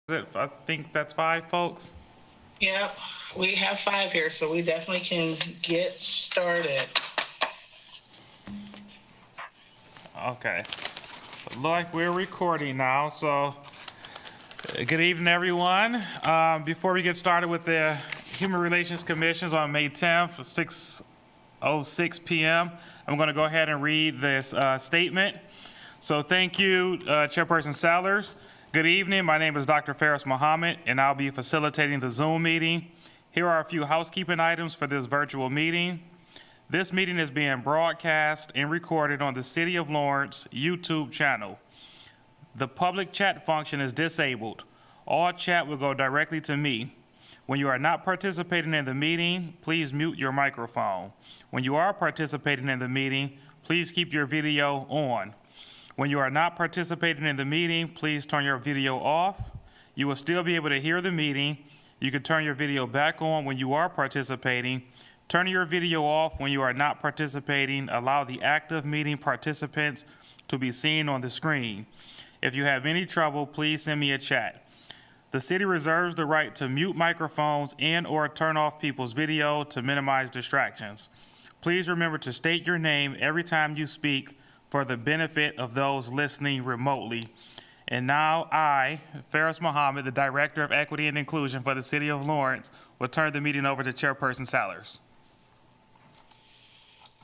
I think that's 5 folks. Yep, we have 5 here, so we definitely can get started. Okay. Look like we're recording now, so good evening, everyone. Before we get started with the Human Relations Commissions on May 10th, 6:06 p.m., I'm going to go ahead and read this statement. So thank you, Chairperson Sellers. Good evening. My name is Dr. Farris Muhammad, and I'll be facilitating the Zoom meeting. Here are a few housekeeping items for this virtual meeting. This meeting is being broadcast and recorded on the City of Lawrence YouTube channel. The public chat function is disabled. All chat will go directly to me. When you are not participating in the meeting, please mute your microphone. When you are participating in the meeting, please keep your video on. When you are not participating in the meeting, please turn your video off. You will still be able to hear the meeting. You can turn your video back on when you are participating. Turning your video off when you are not participating allow the active meeting participants to be seen on the screen. If you have any trouble, please send me a chat. The city reserves the right to mute microphones and or turn off people's video to minimize distractions. Please remember to state your name every time you speak for the benefit of those listening remotely. And now I, Farris Muhammad, the Director of Equity and Inclusion for the City of Lawrence, will turn the meeting over to Chairperson Sellers.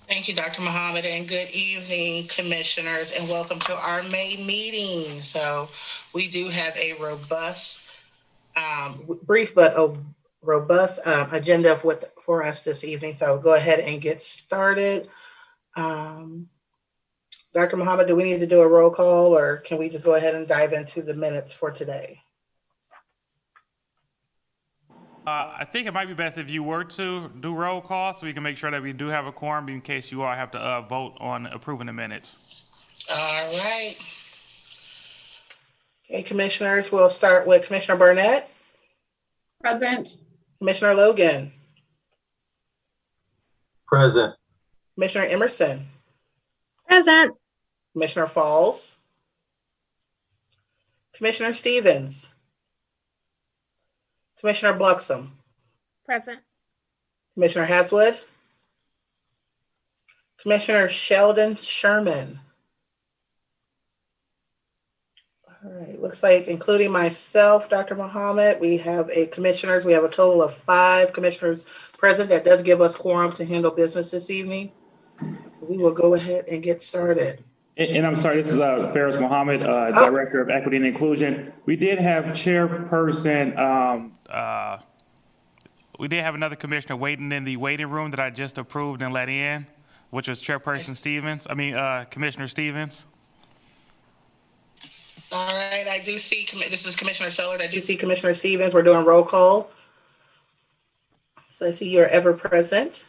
Thank you, Dr. Muhammad, and good evening, commissioners, and welcome to our May meeting. So we do have a robust, brief but a robust agenda for us this evening. So go ahead and get started. Dr. Muhammad, do we need to do a roll call, or can we just go ahead and dive into the minutes for today? I think it might be best if you were to do roll call so we can make sure that we do have a quorum in case you all have to vote on approving the minutes. All right. Okay, commissioners, we'll start with Commissioner Barnett. Present. Commissioner Logan. Present. Commissioner Emerson. Present. Commissioner Falls. Commissioner Stevens. Commissioner Bloxsom. Present. Commissioner Haswood. Commissioner Sheldon Sherman. All right, looks like including myself, Dr. Muhammad, we have a total of 5 commissioners present. That does give us quorum to handle business this evening. We will go ahead and get started. And I'm sorry, this is Farris Muhammad, Director of Equity and Inclusion. We did have Chairperson, we did have another commissioner waiting in the waiting room that I just approved and let in, which was Chairperson Stevens, Commissioner Stevens. All right, I do see, this is Commissioner Sellers. I do see Commissioner Stevens. We're doing roll call. So I see you're ever present.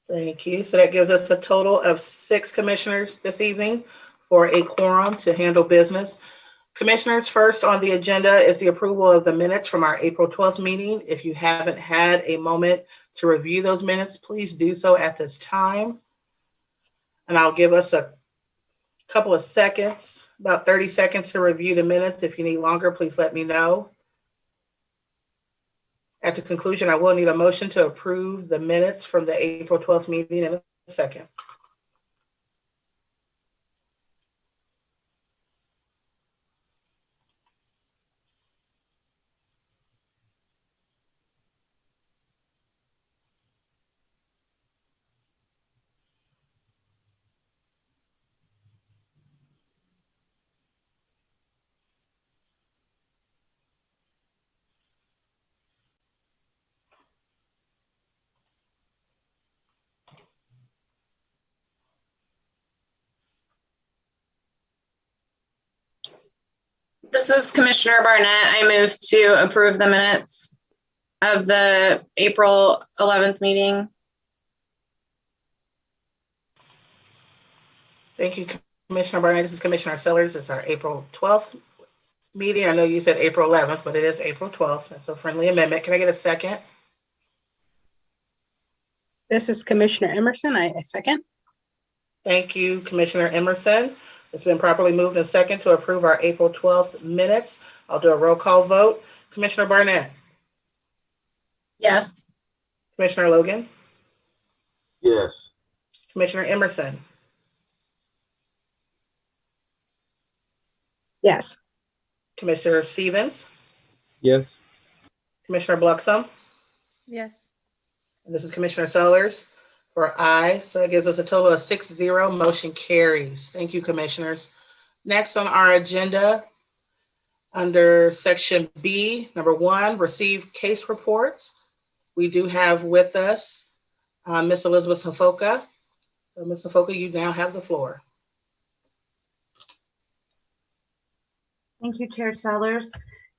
Thank you. So that gives us a total of 6 commissioners this evening for a quorum to handle business. Commissioners, first on the agenda is the approval of the minutes from our April 12th meeting. If you haven't had a moment to review those minutes, please do so at this time. And I'll give us a couple of seconds, about 30 seconds to review the minutes. If you need longer, please let me know. At the conclusion, I will need a motion to approve the minutes from the April 12th meeting in a second. This is Commissioner Barnett. I move to approve the minutes of the April 11th meeting. Thank you, Commissioner Barnett. This is Commissioner Sellers. It's our April 12th meeting. I know you said April 11th, but it is April 12th. That's a friendly amendment. Can I get a second? This is Commissioner Emerson. I second. Thank you, Commissioner Emerson. It's been properly moved and second to approve our April 12th minutes. I'll do a roll call vote. Commissioner Barnett, Yes. Commissioner Logan, Yes. Commissioner Emerson, Yes. Commissioner Stevens, Yes. Commissioner Bloxsom, Yes. and this is Commissioner Sellers for aye. So that gives us a total of 6-0. Motion carries. Thank you, commissioners. Next on our agenda, under section B, number 1, receive case reports. We do have with us Ms. Elizabeth Hafoka. So Ms. Hafoka, you now have the floor. Thank you, Chair Sellers.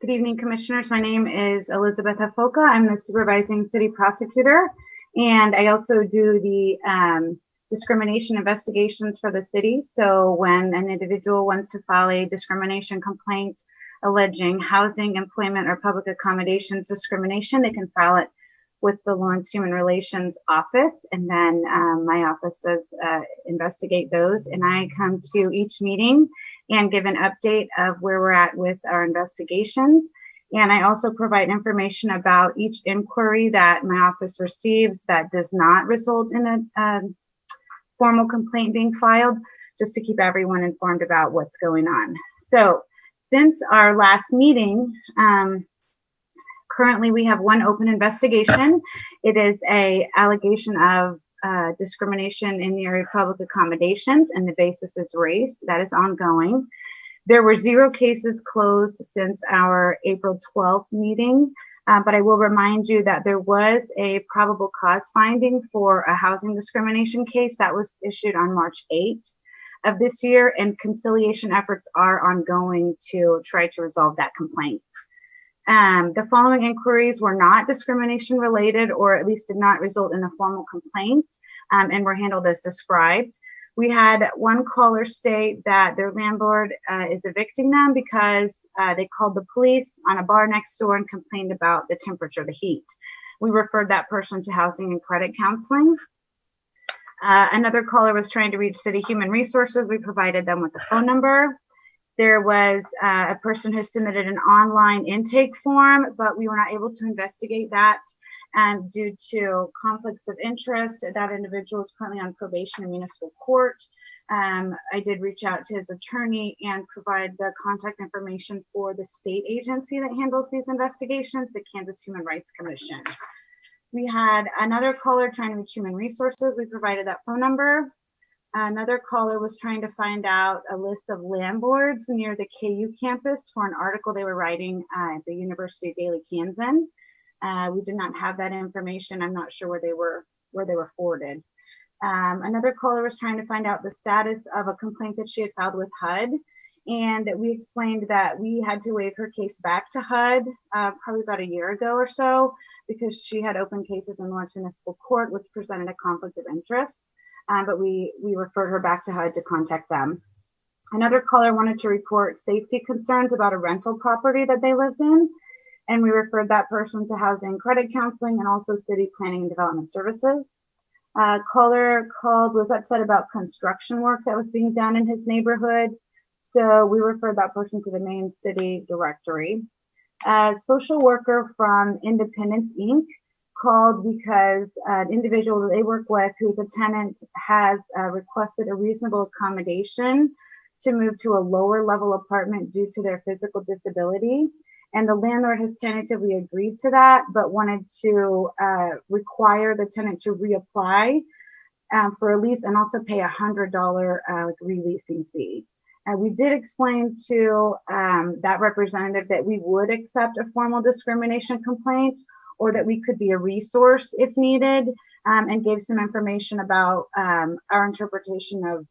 Good evening, Commissioners. My name is Elizabeth Hafoka. I'm the Supervising City Prosecutor, and I also do the discrimination investigations for the city. So when an individual wants to file a discrimination complaint alleging housing, employment, or public accommodations discrimination, they can file it with the Lawrence Human Relations Office, and then my office does investigate those, and I come to each meeting and give an update of where we're at with our investigations. And I also provide information about each inquiry that my office receives that does not result in a formal complaint being filed, just to keep everyone informed about what's going on. So since our last meeting, currently we have one open investigation. It is an allegation of discrimination in the area of public accommodations, and the basis is race. That is ongoing. There were 0 cases closed since our April 12th meeting, but I will remind you that there was a probable cause finding for a housing discrimination case that was issued on March 8th of this year, and conciliation efforts are ongoing to try to resolve that complaint. The following inquiries were not discrimination related, or at least did not result in a formal complaint, and were handled as described. We had one caller state that their landlord is evicting them because they called the police on a bar next door and complained about the temperature, the heat. We referred that person to housing and credit counseling. Another caller was trying to reach City Human Resources. We provided them with the phone number. There was a person who submitted an online intake form, but we were not able to investigate that. And due to conflicts of interest, that individual is currently on probation in municipal court. I did reach out to his attorney and provide the contact information for the state agency that handles these investigations, the Kansas Human Rights Commission. We had another caller trying to reach Human Resources. We provided that phone number. Another caller was trying to find out a list of landlords near the KU campus for an article they were writing at the University of Daly, Kansas. We did not have that information. I'm not sure where they were forwarded. Another caller was trying to find out the status of a complaint that she had filed with HUD. And we explained that we had to waive her case back to HUD probably about a year ago or so, because she had open cases in Lawrence Municipal Court, which presented a conflict of interest. But we referred her back to HUD to contact them. Another caller wanted to report safety concerns about a rental property that they lived in, and we referred that person to Housing Credit Counseling and also City Planning and Development Services. Caller was upset about construction work that was being done in his neighborhood, so we referred that person to the main city directory. Social worker from Independence, Inc. called because an individual that they work with who's a tenant has requested a reasonable accommodation to move to a lower level apartment due to their physical disability. And the landlord has tentatively agreed to that, but wanted to require the tenant to reapply for a lease and also pay $100 releasing fee. And we did explain to that representative that we would accept a formal discrimination complaint, or that we could be a resource if needed, and gave some information about our interpretation of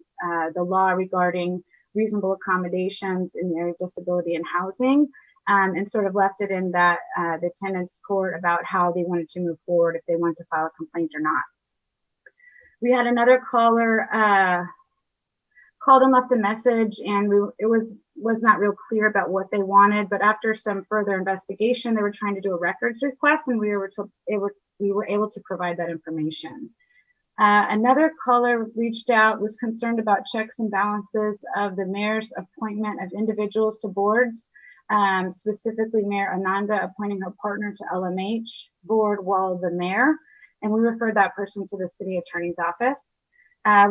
the law regarding reasonable accommodations in the area of disability and housing, and sort of left it in that the tenant's court about how they wanted to move forward, if they wanted to file a complaint or not. We had another caller called and left a message, and it was not real clear about what they wanted, but after some further investigation, they were trying to do a records request, and we were able to provide that information. Another caller reached out, was concerned about checks and balances of the mayor's appointment of individuals to boards, specifically Mayor Ananda appointing her partner to LMH board while the mayor, and we referred that person to the city attorney's office.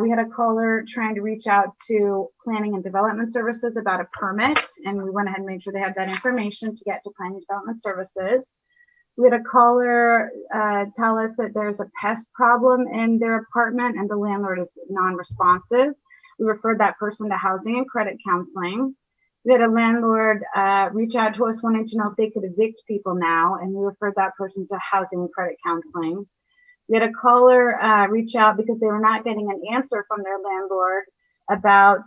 We had a caller trying to reach out to Planning and Development Services about a permit, and we went ahead and made sure they had that information to get to Planning and Development Services. We had a caller tell us that there's a pest problem in their apartment and the landlord is non-responsive. We referred that person to Housing and Credit Counseling. We had a landlord reach out to us wanting to know if they could evict people now, and we referred that person to Housing and Credit Counseling. We had a caller reach out because they were not getting an answer from their landlord about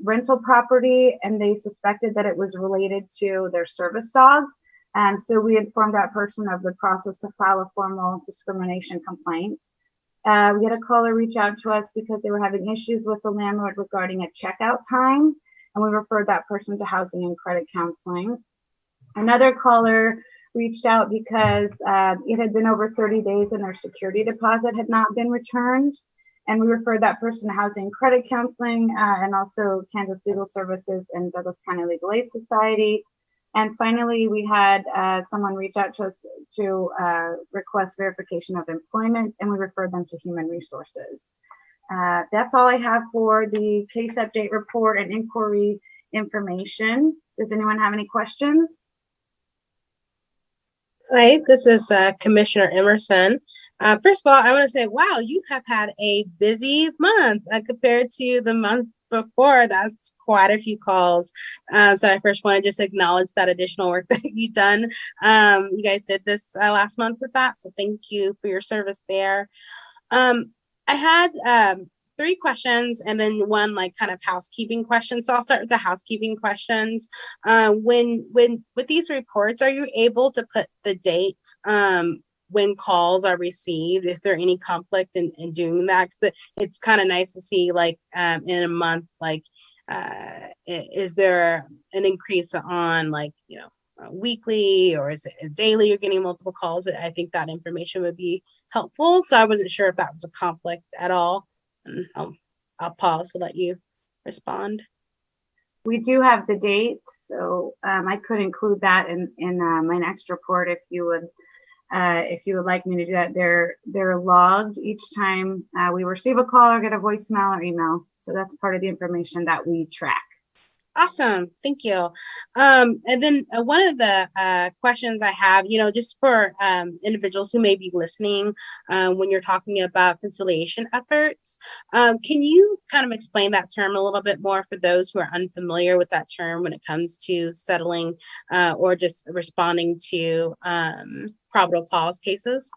rental property, and they suspected that it was related to their service dog. So we informed that person of the process to file a formal discrimination complaint. We had a caller reach out to us because they were having issues with the landlord regarding a checkout time, and we referred that person to Housing and Credit Counseling. Another caller reached out because it had been over 30 days and their security deposit had not been returned, and we referred that person to Housing and Credit Counseling and also Kansas Legal Services and Douglas County Legal Aid Society. And finally, we had someone reach out to us to request verification of employment, and we referred them to Human Resources. That's all I have for the case update report and inquiry information. Does anyone have any questions? Hi, this is Commissioner Emerson. First of all, I want to say, wow, you have had a busy month compared to the month before. That's quite a few calls. So I first want to just acknowledge that additional work that you've done. You guys did this last month with that, so thank you for your service there. I had 3 questions and then one like kind of housekeeping question. So I'll start with the housekeeping questions. When with these reports, are you able to put the date when calls are received? Is there any conflict in doing that? Because it's kind of nice to see like in a month, like is there an increase on like, you know, weekly, or is it daily you're getting multiple calls? I think that information would be helpful. So I wasn't sure if that was a conflict at all. And I'll pause to let you respond. We do have the dates, so I could include that in my next report if you would like me to do that. They're logged each time we receive a call or get a voicemail or email. So that's part of the information that we track. Awesome. Thank you. And then one of the questions I have, you know, just for individuals who may be listening when you're talking about conciliation efforts, can you kind of explain that term a little bit more for those who are unfamiliar with that term when it comes to settling or just responding to probable cause cases?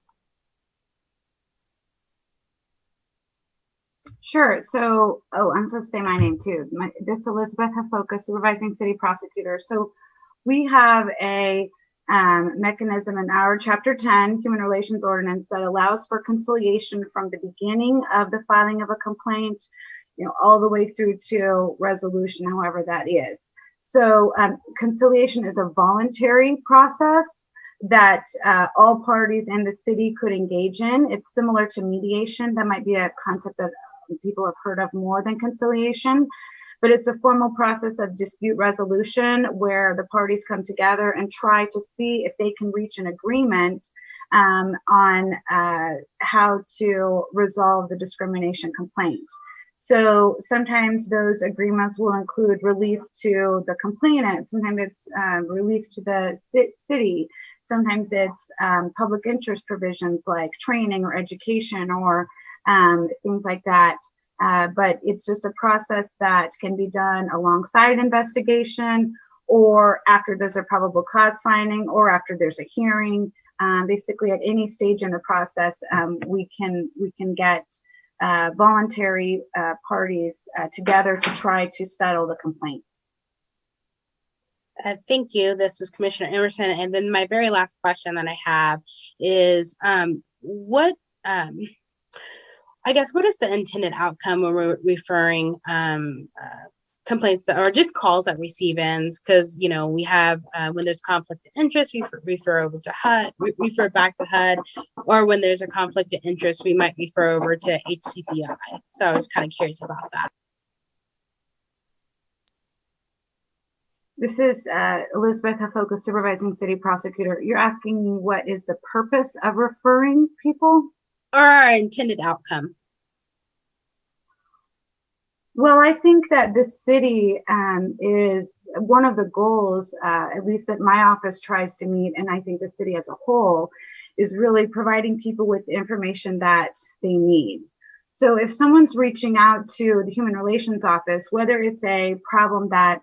Sure. So, I'm supposed to say my name too. This is Elizabeth Hafoka, Supervising City Prosecutor. So we have a mechanism in our Chapter 10 Human Relations Ordinance that allows for conciliation from the beginning of the filing of a complaint, you know, all the way through to resolution, however that is. So conciliation is a voluntary process that all parties in the city could engage in. It's similar to mediation. That might be a concept that people have heard of more than conciliation, but it's a formal process of dispute resolution where the parties come together and try to see if they can reach an agreement on how to resolve the discrimination complaint. So sometimes those agreements will include relief to the complainant. Sometimes it's relief to the city. Sometimes it's public interest provisions like training or education or things like that. But it's just a process that can be done alongside investigation or after there's a probable cause finding or after there's a hearing. Basically at any stage in the process, we can get voluntary parties together to try to settle the complaint. Thank you. This is Commissioner Emerson. And then my very last question that I have is what is the intended outcome when we're referring complaints that, or just calls that receive ends, because we have when there's conflict of interest, we refer over to HUD, refer back to HUD, or when there's a conflict of interest, we might refer over to HCTI. So I was kind of curious about that. This is Elizabeth Hafoka, Supervising City Prosecutor. You're asking me what is the purpose of referring people? Or our intended outcome. Well, I think that the city is one of the goals, at least that my office tries to meet, and I think the city as a whole, is really providing people with the information that they need. So if someone's reaching out to the Human Relations Office, whether it's a problem that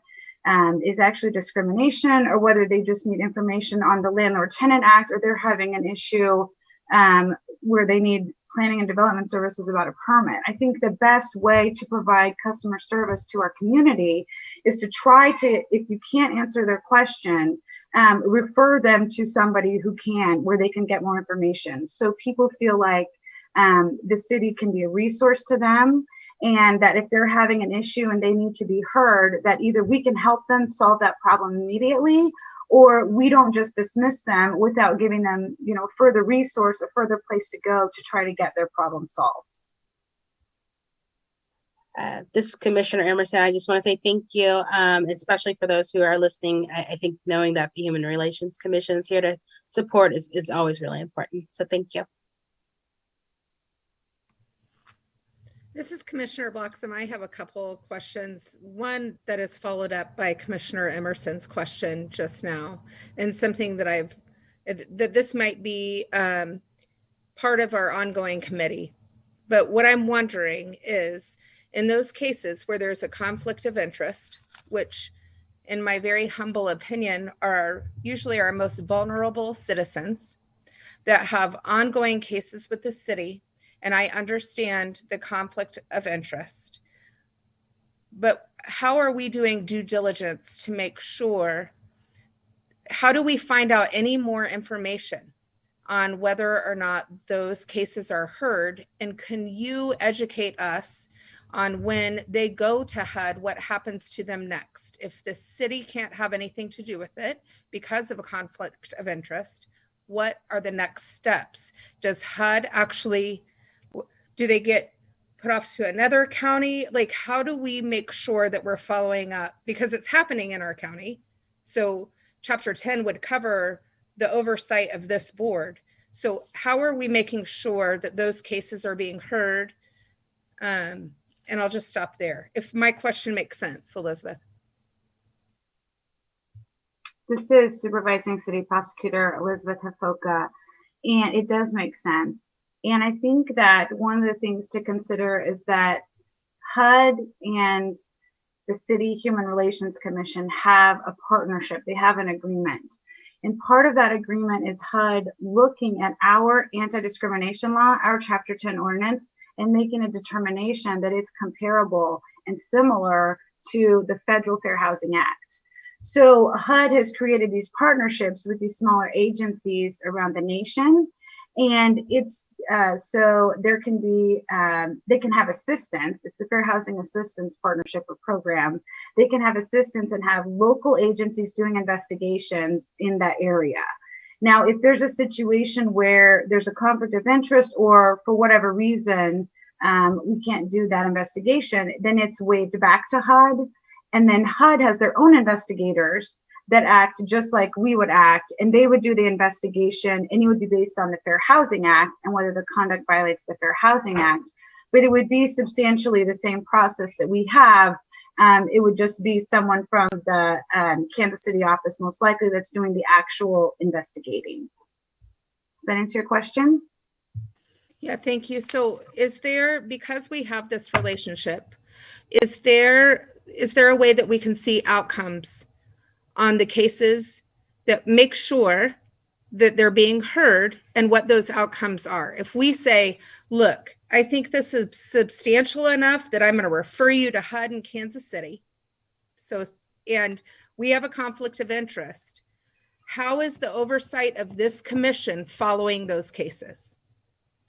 is actually discrimination, or whether they just need information on the Landlord-Tenant Act, or they're having an issue where they need planning and development services about a permit. I think the best way to provide customer service to our community is to try to, if you can't answer their question, refer them to somebody who can, where they can get more information. So people feel like the city can be a resource to them, and that if they're having an issue and they need to be heard, that either we can help them solve that problem immediately, or we don't just dismiss them without giving them, further resource, a further place to go to try to get their problem solved. This is Commissioner Emerson. I just want to say thank you, especially for those who are listening. I think knowing that the Human Relations Commission is here to support is always really important. So thank you. This is Commissioner Bloxsom. I have a couple questions. One that is followed up by Commissioner Emerson's question just now, and something that that this might be part of our ongoing committee. But what I'm wondering is, in those cases where there's a conflict of interest, which in my very humble opinion are usually our most vulnerable citizens that have ongoing cases with the city, and I understand the conflict of interest, but how are we doing due diligence to make sure, how do we find out any more information on whether or not those cases are heard? And can you educate us on when they go to HUD, what happens to them next? If the city can't have anything to do with it because of a conflict of interest, what are the next steps? Does HUD actually, do they get put off to another county? Like, how do we make sure that we're following up? Because it's happening in our county. So Chapter 10 would cover the oversight of this board. So how are we making sure that those cases are being heard? And I'll just stop there. If my question makes sense, Elizabeth. This is Supervising City Prosecutor Elizabeth Hafoka, and it does make sense. And I think that one of the things to consider is that HUD and the City Human Relations Commission have a partnership. They have an agreement. And part of that agreement is HUD looking at our anti-discrimination law, our Chapter 10 ordinance, and making a determination that it's comparable and similar to the Federal Fair Housing Act. So HUD has created these partnerships with these smaller agencies around the nation. And it's so there can be, they can have assistance. It's the Fair Housing Assistance Partnership or Program. They can have assistance and have local agencies doing investigations in that area. Now, if there's a situation where there's a conflict of interest, or for whatever reason, we can't do that investigation, then it's waved back to HUD. And then HUD has their own investigators that act just like we would act, and they would do the investigation, and it would be based on the Fair Housing Act and whether the conduct violates the Fair Housing Act. But it would be substantially the same process that we have. It would just be someone from the Kansas City office, most likely, that's doing the actual investigating. Does that answer your question? Yeah, thank you. So is there, because we have this relationship, is there a way that we can see outcomes on the cases that make sure that they're being heard and what those outcomes are? If we say, look, I think this is substantial enough that I'm going to refer you to HUD in Kansas City. So, and we have a conflict of interest. How is the oversight of this commission following those cases?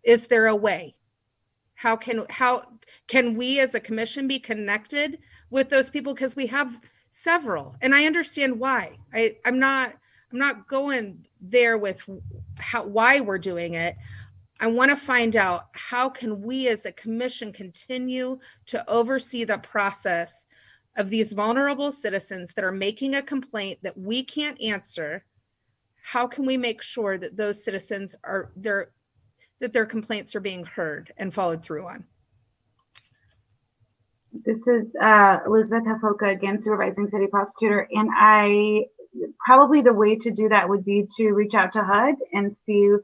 Is there a way? How can we as a commission be connected with those people because we have several, and I understand why. I'm not going there with why we're doing it. I want to find out how can we as a commission continue to oversee the process of these vulnerable citizens that are making a complaint that we can't answer. How can we make sure that those citizens that their complaints are being heard and followed through on? This is Elizabeth Hafoka again, Supervising City Prosecutor. And probably the way to do that would be to reach out to HUD and see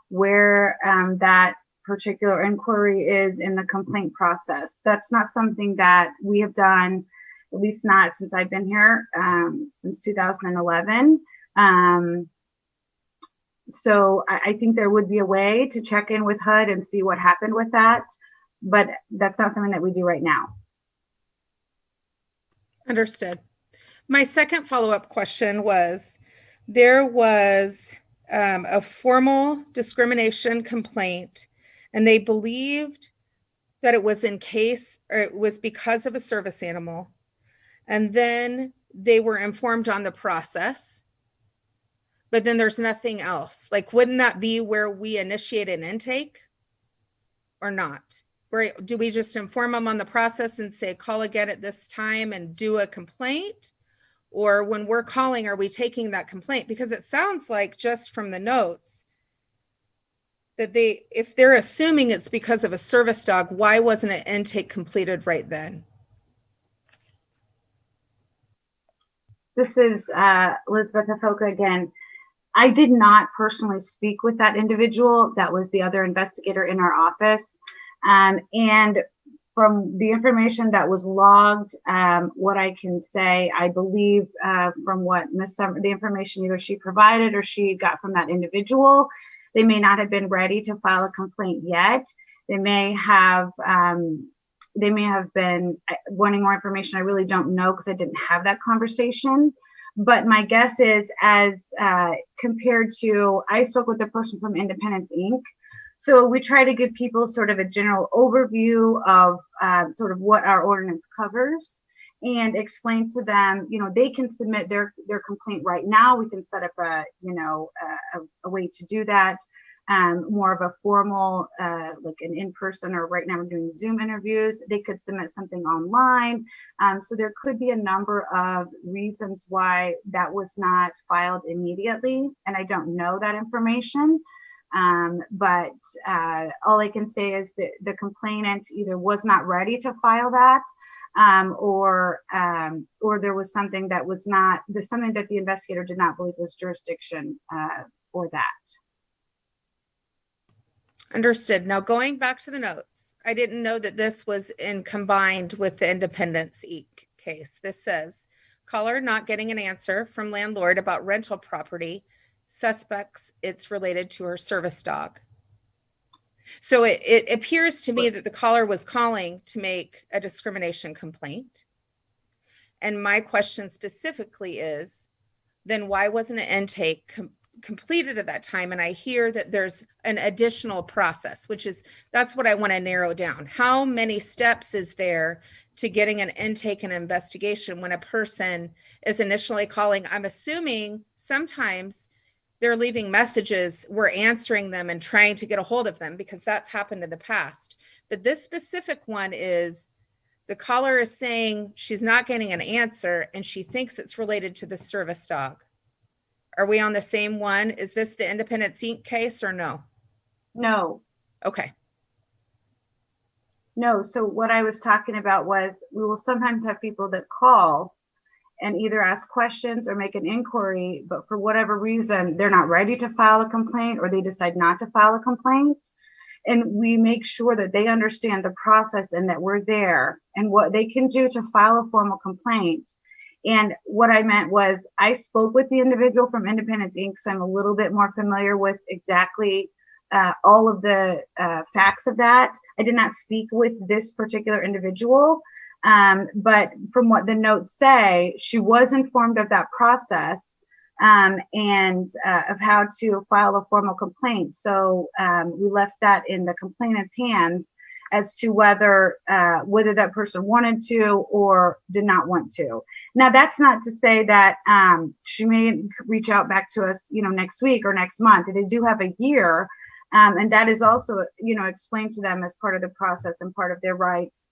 where that particular inquiry is in the complaint process. That's not something that we have done, at least not since I've been here, since 2011. So I think there would be a way to check in with HUD and see what happened with that, but that's not something that we do right now. Understood. My second follow-up question was, there was a formal discrimination complaint, and they believed that it was it was because of a service animal. And then they were informed on the process, but then there's nothing else. Like, wouldn't that be where we initiate an intake or not? Or do we just inform them on the process and say, call again at this time and do a complaint? Or when we're calling, are we taking that complaint? Because it sounds like, just from the notes, that if they're assuming it's because of a service dog, why wasn't an intake completed right then? This is Elizabeth Hafoka again. I did not personally speak with that individual. That was the other investigator in our office. And from the information that was logged, what I can say, I believe from what the information either she provided or she got from that individual, they may not have been ready to file a complaint yet. They may have been wanting more information. I really don't know because I didn't have that conversation. But my guess is, as compared to, I spoke with a person from Independence, Inc. So we try to give people sort of a general overview of sort of what our ordinance covers, and explain to them, they can submit their complaint right now. We can set up a way to do that, more of a formal, like an in-person, or right now we're doing Zoom interviews. They could submit something online. So there could be a number of reasons why that was not filed immediately. And I don't know that information. But all I can say is that the complainant either was not ready to file that, or there was something that was not, something that the investigator did not believe was jurisdiction for that. Understood. Now, going back to the notes, I didn't know that this was combined with the Independence Inc. case. This says, caller not getting an answer from landlord about rental property. Suspects it's related to her service dog. So it appears to me that the caller was calling to make a discrimination complaint. And my question specifically is, then why wasn't an intake completed at that time? And I hear that there's an additional process, that's what I want to narrow down. How many steps is there to getting an intake and investigation when a person is initially calling? I'm assuming sometimes they're leaving messages, we're answering them and trying to get a hold of them, because that's happened in the past. But this specific one is, the caller is saying she's not getting an answer and she thinks it's related to the service dog. Are we on the same one? Is this the Independence Inc. case or no? No. Okay. No. So what I was talking about was, we will sometimes have people that call and either ask questions or make an inquiry, but for whatever reason, they're not ready to file a complaint, or they decide not to file a complaint. And we make sure that they understand the process and that we're there and what they can do to file a formal complaint. And what I meant was, I spoke with the individual from Independence Inc., so I'm a little bit more familiar with exactly all of the facts of that. I did not speak with this particular individual. But from what the notes say, she was informed of that process and of how to file a formal complaint. So we left that in the complainant's hands as to whether that person wanted to or did not want to. Now, that's not to say that she may reach out back to us, next week or next month. They do have a year, and that is also, explained to them as part of the process and part of their rights,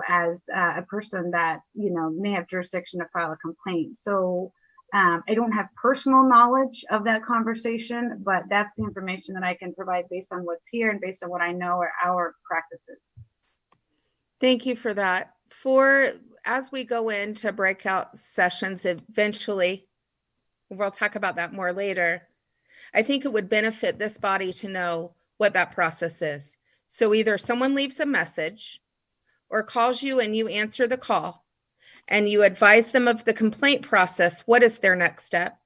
as a person that, may have jurisdiction to file a complaint. So I don't have personal knowledge of that conversation, but that's the information that I can provide based on what's here and based on what I know are our practices. Thank you for that. As we go into breakout sessions eventually, we'll talk about that more later. I think it would benefit this body to know what that process is. So either someone leaves a message or calls you and you answer the call and you advise them of the complaint process. What is their next step?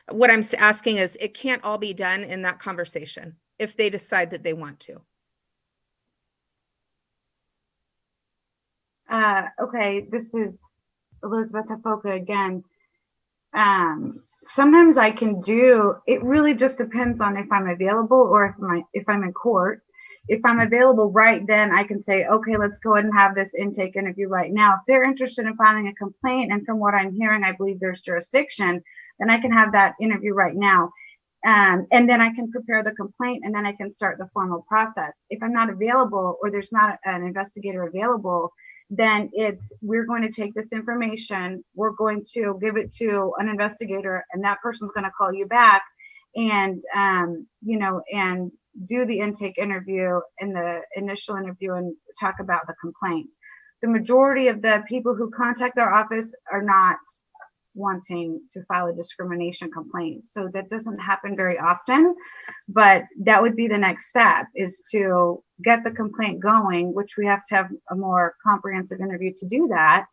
What I'm asking is, it can't all be done in that conversation if they decide that they want to. Okay, this is Elizabeth Hafoka again. Sometimes I can do, it really just depends on if I'm available or if I'm in court. If I'm available right then, I can say, okay, let's go ahead and have this intake interview right now. If they're interested in filing a complaint, and from what I'm hearing, I believe there's jurisdiction, then I can have that interview right now. And then I can prepare the complaint, and then I can start the formal process. If I'm not available or there's not an investigator available, then we're going to take this information, we're going to give it to an investigator, and that person's going to call you back and, and do the intake interview and the initial interview and talk about the complaint. The majority of the people who contact our office are not wanting to file a discrimination complaint. So that doesn't happen very often, but that would be the next step, is to get the complaint going, which we have to have a more comprehensive interview to do that,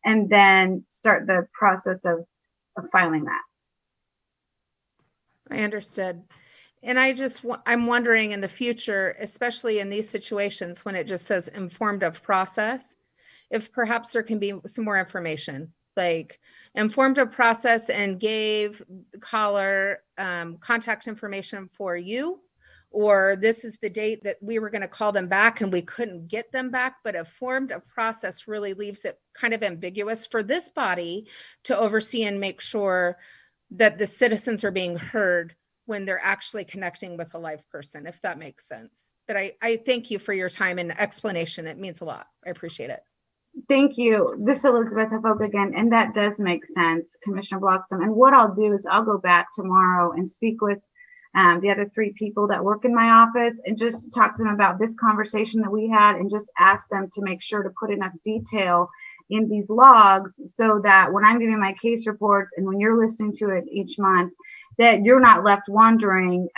and then start the process of filing that. I understood. And I'm wondering in the future, especially in these situations when it just says informed of process, if perhaps there can be some more information, like informed of process and gave the caller contact information for you, or this is the date that we were going to call them back and we couldn't get them back. But informed of process really leaves it kind of ambiguous for this body to oversee and make sure that the citizens are being heard when they're actually connecting with a live person, if that makes sense. But I thank you for your time and explanation. It means a lot. I appreciate it. Thank you. This is Elizabeth Hafoka again, and that does make sense, Commissioner Bloxsom. And what I'll do is I'll go back tomorrow and speak with the other 3 people that work in my office and just talk to them about this conversation that we had, and just ask them to make sure to put enough detail in these logs so that when I'm giving my case reports and when you're listening to it each month, that you're not left wondering,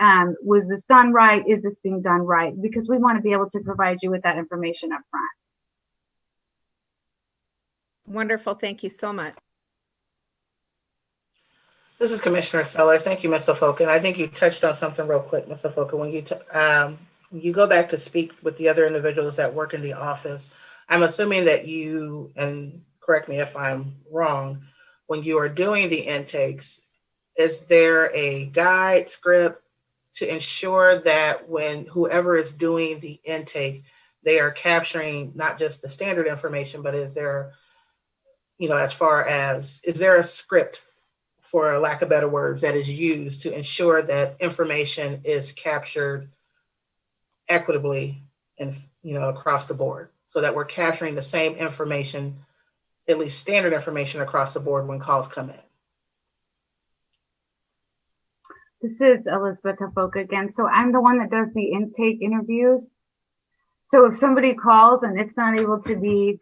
was this done right? Is this being done right? Because we want to be able to provide you with that information up front. Wonderful. Thank you so much. This is Commissioner Sellers. Thank you, Ms. Hafoka. And I think you touched on something real quick, Ms. Hafoka. When you go back to speak with the other individuals that work in the office, I'm assuming that you, and correct me if I'm wrong, when you are doing the intakes, is there a guide script to ensure that when whoever is doing the intake, they are capturing not just the standard information, but is there, as far as, is there a script, for lack of better words, that is used to ensure that information is captured equitably and, across the board, so that we're capturing the same information, at least standard information, across the board when calls come in? This is Elizabeth Hafoka again. So I'm the one that does the intake interviews. So if somebody calls and it's not able to be,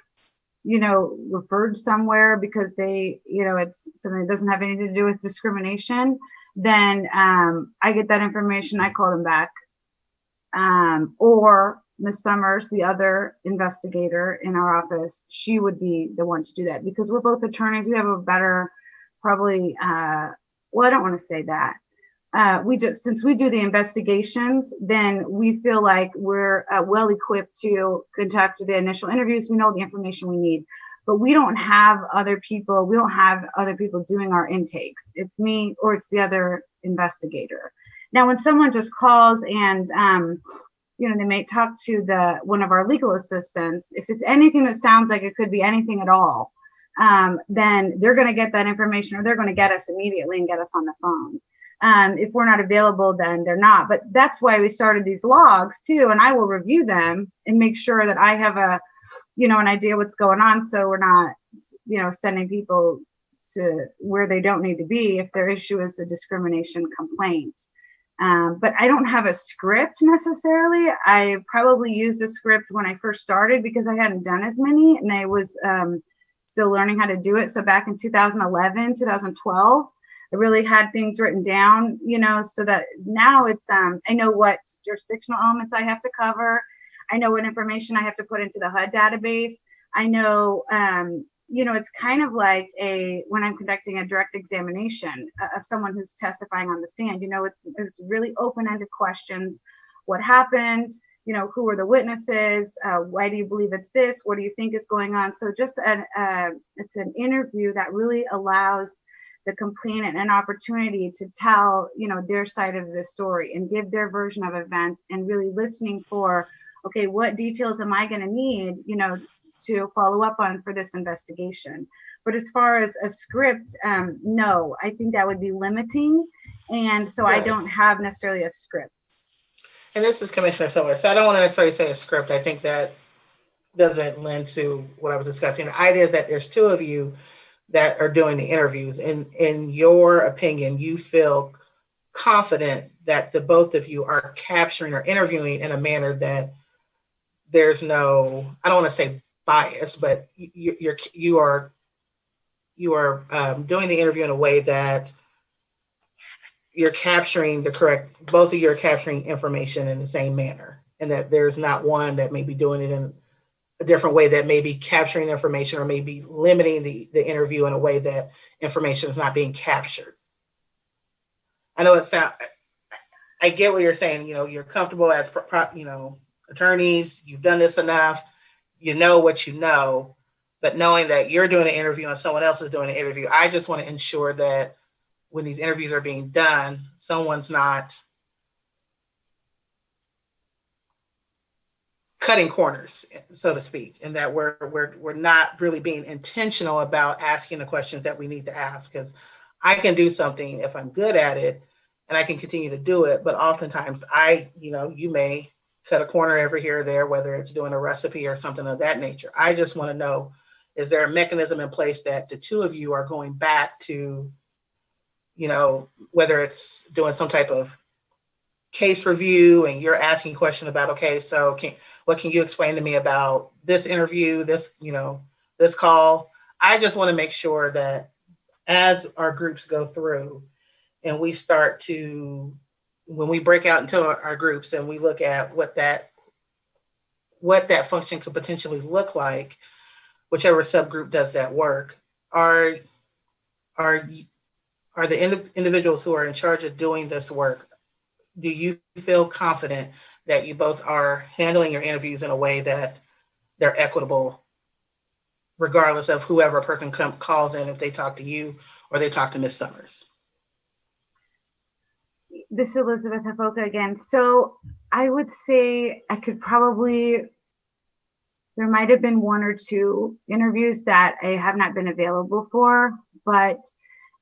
referred somewhere because they, it's something that doesn't have anything to do with discrimination, then I get that information, I call them back. Or Ms. Summers, the other investigator in our office, she would be the one to do that, because we're both attorneys. We have a better, probably, well, I don't want to say that. Since we do the investigations, then we feel like we're well equipped to conduct the initial interviews. We know the information we need, but we don't have other people. We don't have other people doing our intakes. It's me or it's the other investigator. Now, when someone just calls and, they may talk to one of our legal assistants, if it's anything that sounds like it could be anything at all, then they're going to get that information, or they're going to get us immediately and get us on the phone. If we're not available, then they're not. But that's why we started these logs too, and I will review them and make sure that I have an idea what's going on, so we're not, sending people to where they don't need to be if their issue is a discrimination complaint. But I don't have a script necessarily. I probably used a script when I first started because I hadn't done as many, and I was still learning how to do it. So back in 2011, 2012, I really had things written down, so that now it's, I know what jurisdictional elements I have to cover. I know what information I have to put into the HUD database. I know, it's kind of like when I'm conducting a direct examination of someone who's testifying on the stand, it's really open-ended questions. What happened? Who are the witnesses? Why do you believe it's this? What do you think is going on? So just it's an interview that really allows the complainant an opportunity to tell, their side of the story and give their version of events, and really listening for, okay, what details am I going to need, to follow up on for this investigation. But as far as a script, no, I think that would be limiting. And so I don't have necessarily a script. And this is Commissioner Silver, so I don't want to necessarily say a script. I think that doesn't lend to what I was discussing. The idea is that there's two of you that are doing the interviews. In your opinion, you feel confident that the both of you are capturing or interviewing in a manner that there's no, I don't want to say bias, but you are doing the interview in a way that you're capturing both of you are capturing information in the same manner, and that there's not one that may be doing it in a different way that may be capturing information or maybe limiting the interview in a way that information is not being captured. I know I get what you're saying, you're comfortable as, attorneys, you've done this enough, you know what you know, but knowing that you're doing an interview and someone else is doing an interview, I just want to ensure that when these interviews are being done, someone's not cutting corners, so to speak, and that we're not really being intentional about asking the questions that we need to ask. Because I can do something if I'm good at it and I can continue to do it, but oftentimes you may cut a corner over here or there, whether it's doing a recipe or something of that nature. I just want to know, is there a mechanism in place that the two of you are going back to, whether it's doing some type of case review and you're asking questions about, okay, so what can you explain to me about this interview, this call? I just want to make sure that as our groups go through and we start to, when we break out into our groups and we look at what that function could potentially look like, whichever subgroup does that work, are the individuals who are in charge of doing this work, do you feel confident that you both are handling your interviews in a way that they're equitable, regardless of whoever person calls in, if they talk to you or they talk to Ms. Summers? This is Elizabeth Hafoka again. So I would say there might have been one or two interviews that I have not been available for, but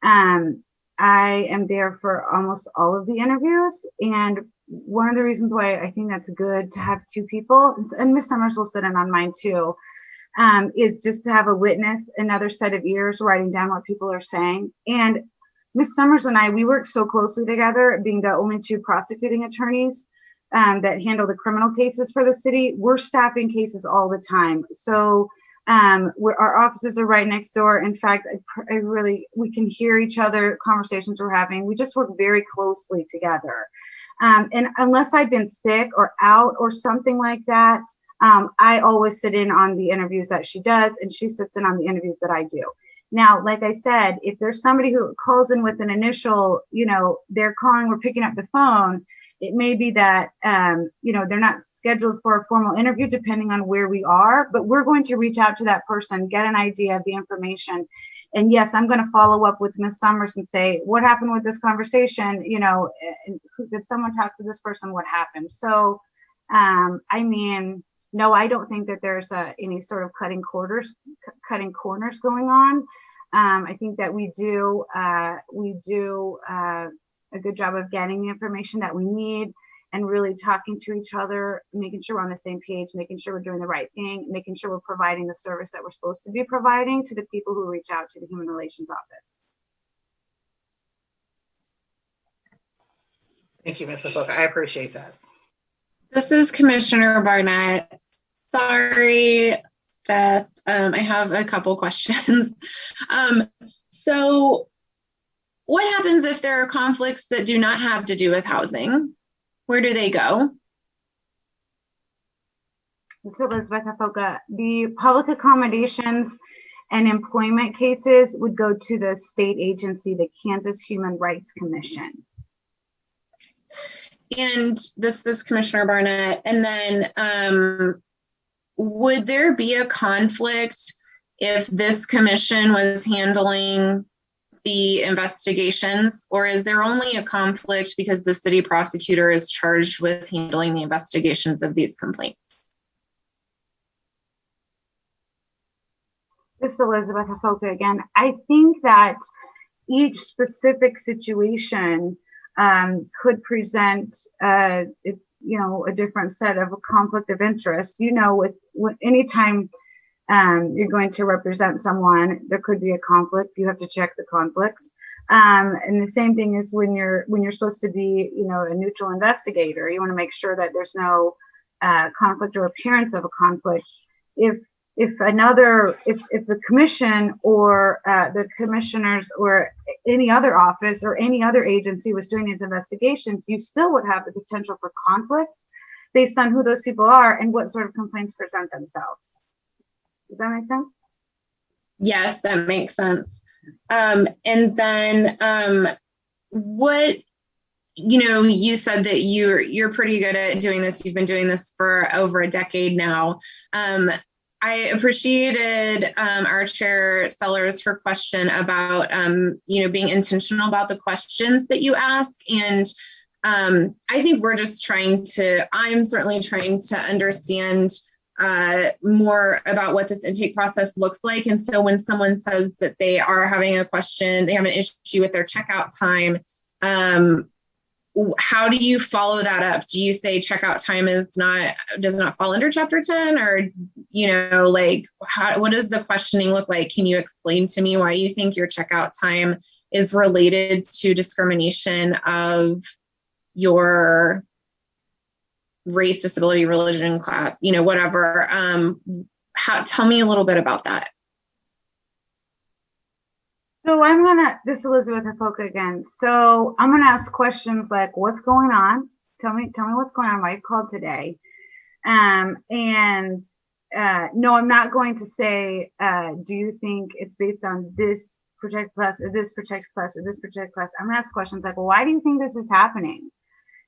I am there for almost all of the interviews. And one of the reasons why I think that's good to have two people, and Ms. Summers will sit in on mine too, is just to have a witness, another set of ears writing down what people are saying. And Ms. Summers and I, we work so closely together, being the only two prosecuting attorneys that handle the criminal cases for the city. We're staffing cases all the time. So our offices are right next door. In fact, we can hear each other, conversations we're having. We just work very closely together. And unless I've been sick or out or something like that, I always sit in on the interviews that she does, and she sits in on the interviews that I do. Now, like I said, if there's somebody who calls in with an initial, they're calling, we're picking up the phone, it may be that, they're not scheduled for a formal interview depending on where we are, but we're going to reach out to that person, get an idea of the information, And yes, I'm going to follow up with Ms. Summers and say, what happened with this conversation? You know, and did someone talk to this person? What happened? So, I mean, no, I don't think that there's any sort of cutting corners going on. I think that we do a good job of getting the information that we need and really talking to each other, making sure we're on the same page, making sure we're doing the right thing, making sure we're providing the service that we're supposed to be providing to the people who reach out to the Human Relations Office. Thank you, Ms. Hafoka. I appreciate that. This is Commissioner Barnett. Sorry, Beth. I have a couple questions. So what happens if there are conflicts that do not have to do with housing? Where do they go? So Elizabeth Hafoka, the public accommodations and employment cases would go to the state agency, the Kansas Human Rights Commission. And this is Commissioner Barnett. And then would there be a conflict if this commission was handling the investigations, or is there only a conflict because the city prosecutor is charged with handling the investigations of these complaints? This is Elizabeth Hafoka again. I think that each specific situation could present, a different set of a conflict of interest. You know, with anytime you're going to represent someone, there could be a conflict. You have to check the conflicts. And the same thing is when you're supposed to be, a neutral investigator. You want to make sure that there's no conflict or appearance of a conflict. If the commission or the commissioners or any other office or any other agency was doing these investigations, you still would have the potential for conflicts based on who those people are and what sort of complaints present themselves. Does that make sense? Yes, that makes sense. And then what, you said that you're pretty good at doing this. You've been doing this for over a decade now. I appreciated our chair Sellers, her question about, being intentional about the questions that you ask. And I think I'm certainly trying to understand more about what this intake process looks like. And so when someone says that they are having a question, they have an issue with their checkout time, how do you follow that up? Do you say checkout time does not fall under Chapter 10, or, what does the questioning look like? Can you explain to me why you think your checkout time is related to discrimination of your race, disability, religion, class, whatever? Tell me a little bit about that. So this is Elizabeth Hafoka again. So I'm gonna ask questions like, what's going on? Tell me what's going on, why you called today. No, I'm not going to say, do you think it's based on this protected class or this protected class or this protected class? I'm gonna ask questions like, well, why do you think this is happening?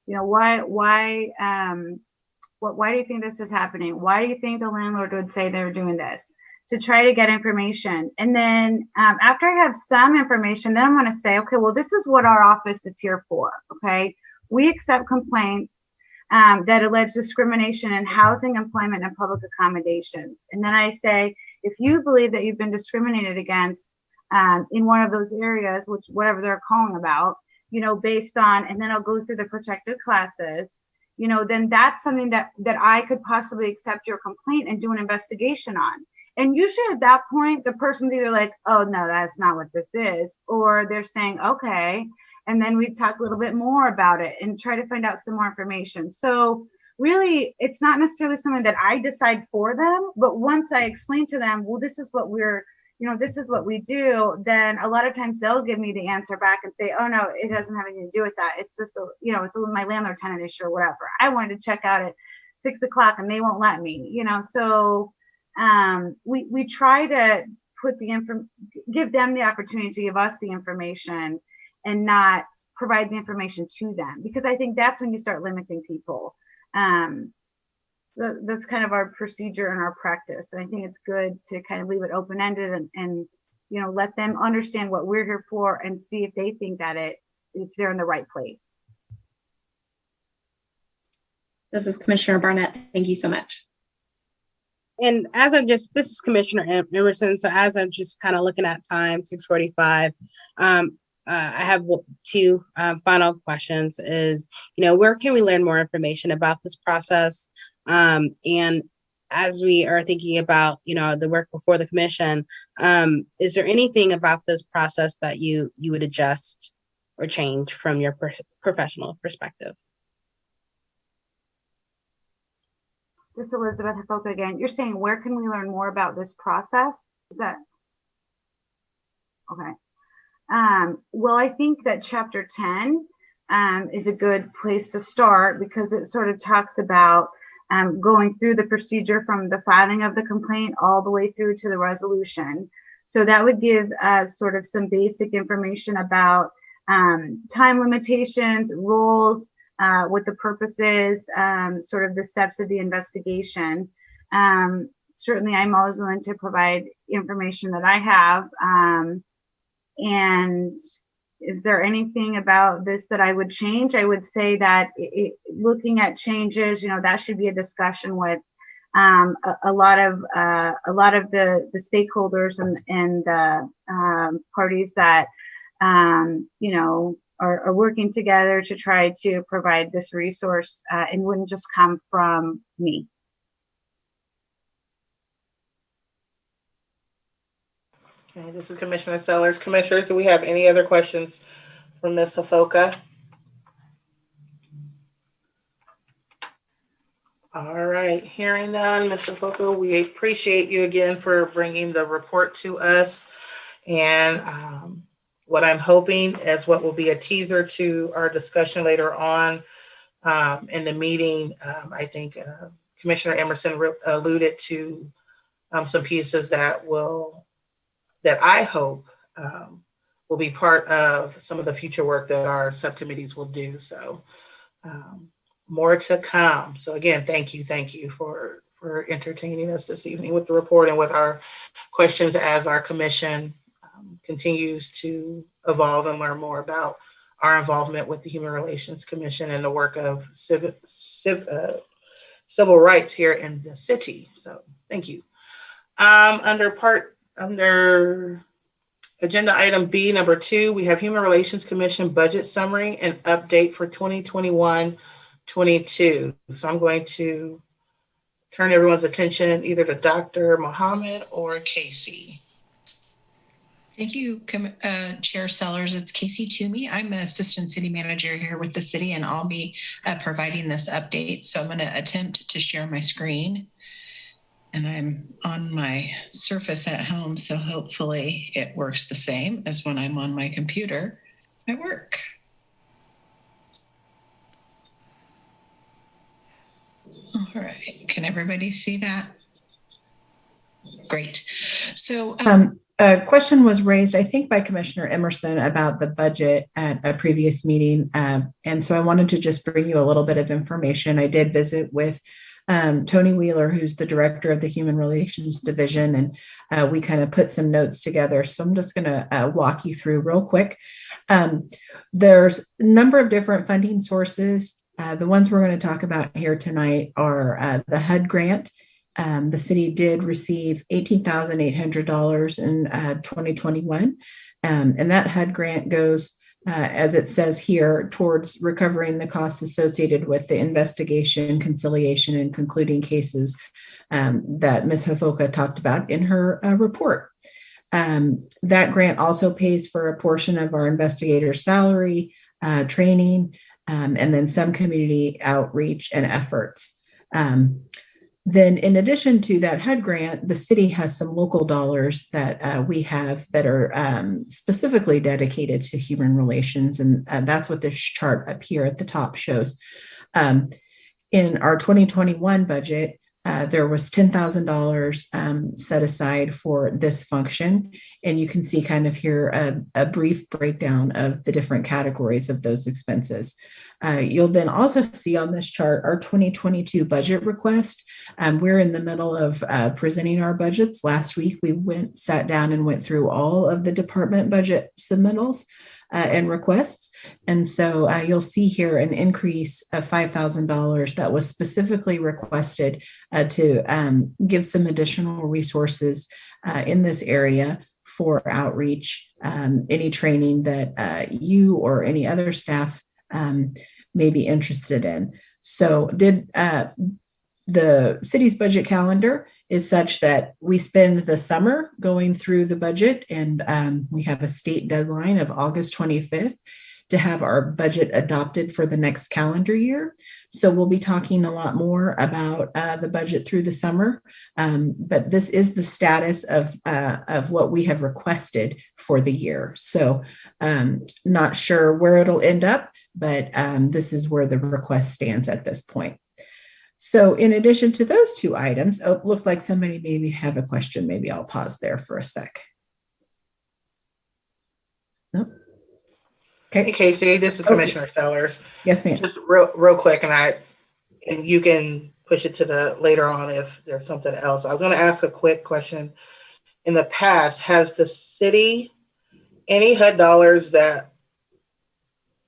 Why do you think this is happening? Why do you think the landlord would say they were doing this? To try to get information. And then after I have some information, then I'm going to say, okay, well, this is what our office is here for. Okay. We accept complaints that allege discrimination in housing, employment, and public accommodations. And then I say, if you believe that you've been discriminated against in one of those areas, which whatever they're calling about, based on, and then I'll go through the protected classes, then that's something that I could possibly accept your complaint and do an investigation on. And usually at that point, the person's either like, oh, no, that's not what this is, or they're saying, okay. And then we talk a little bit more about it and try to find out some more information. So really, it's not necessarily something that I decide for them, but once I explain to them, well, this is what this is what we do, then a lot of times they'll give me the answer back and say, oh, no, it doesn't have anything to do with that. It's just, it's my landlord tenant issue or whatever. I wanted to check out at 6 o'clock and they won't let me, so we try to give them the opportunity to give us the information and not provide the information to them, because I think that's when you start limiting people. That's kind of our procedure and our practice. And I think it's good to kind of leave it open-ended and let them understand what we're here for and see if they think that if they're in the right place. This is Commissioner Barnett. Thank you so much. And this is Commissioner Emerson. So as I'm just kind of looking at time, 6:45, I have two final questions is, where can we learn more information about this process? And as we are thinking about, the work before the commission, is there anything about this process that you would adjust or change from your professional perspective? This is Elizabeth Hafoka again. You're saying, where can we learn more about this process? Is that okay? Well, I think that chapter 10 is a good place to start because it sort of talks about going through the procedure from the filing of the complaint all the way through to the resolution. So that would give us sort of some basic information about time limitations, rules, what the purpose is, sort of the steps of the investigation. Certainly, I'm always willing to provide information that I have. And is there anything about this that I would change? I would say that looking at changes, that should be a discussion with a lot of the stakeholders and the parties that are working together to try to provide this resource and wouldn't just come from me. Okay, this is Commissioner Sellers. Commissioners, do we have any other questions for Ms. Hafoka? All right, hearing none, Ms. Hafoka, we appreciate you again for bringing the report to us. And what I'm hoping is what will be a teaser to our discussion later on in the meeting. I think Commissioner Emerson alluded to some pieces that I hope will be part of some of the future work that our subcommittees will do. So more to come. So again, thank you for entertaining us this evening with the report and with our questions as our commission continues to evolve and learn more about our involvement with the Human Relations Commission and the work of civil rights here in the city. So thank you. Under agenda item B, number 2, we have Human Relations Commission budget summary and update for 2021-22. So I'm going to turn everyone's attention either to Dr. Muhammad or Casey. Thank you, Chair Sellers. It's Casey Toomey. I'm an assistant city manager here with the city, and I'll be providing this update. So I'm going to attempt to share my screen. And I'm on my Surface at home, so hopefully it works the same as when I'm on my computer at work. All right, can everybody see that? Great. So a question was raised, I think, by Commissioner Emerson about the budget at a previous meeting. And so I wanted to just bring you a little bit of information. I did visit with Tony Wheeler, who's the director of the Human Relations Division, and we kind of put some notes together. So I'm just going to walk you through real quick. There's a number of different funding sources. The ones we're going to talk about here tonight are the HUD grant. The city did receive $18,800 in 2021, and that HUD grant goes, as it says here, towards recovering the costs associated with the investigation, conciliation, and concluding cases that Ms. Hafoka talked about in her report. That grant also pays for a portion of our investigators' salary, training, and then some community outreach and efforts. Then in addition to that HUD grant, the city has some local dollars that we have that are specifically dedicated to human relations. And that's what this chart up here at the top shows. In our 2021 budget, there was $10,000 set aside for this function. And you can see kind of here a brief breakdown of the different categories of those expenses. You'll then also see on this chart our 2022 budget request. We're in the middle of presenting our budgets. Last week, we sat down and went through all of the department budget submittals and requests. And so you'll see here an increase of $5,000 that was specifically requested to give some additional resources in this area for outreach, any training that you or any other staff may be interested in. So the city's budget calendar is such that we spend the summer going through the budget, and we have a state deadline of August 25th to have our budget adopted for the next calendar year. So we'll be talking a lot more about the budget through the summer, but this is the status of what we have requested for the year. So not sure where it'll end up, but this is where the request stands at this point. So in addition to those two items, looked like somebody maybe have a question. Maybe I'll pause there for a sec. Nope. Okay. Hey, Casey, this is Commissioner Sellers. Yes, ma'am. Just real quick, and you can push it to the later on if there's something else. I was going to ask a quick question. In the past, has the city any HUD dollars that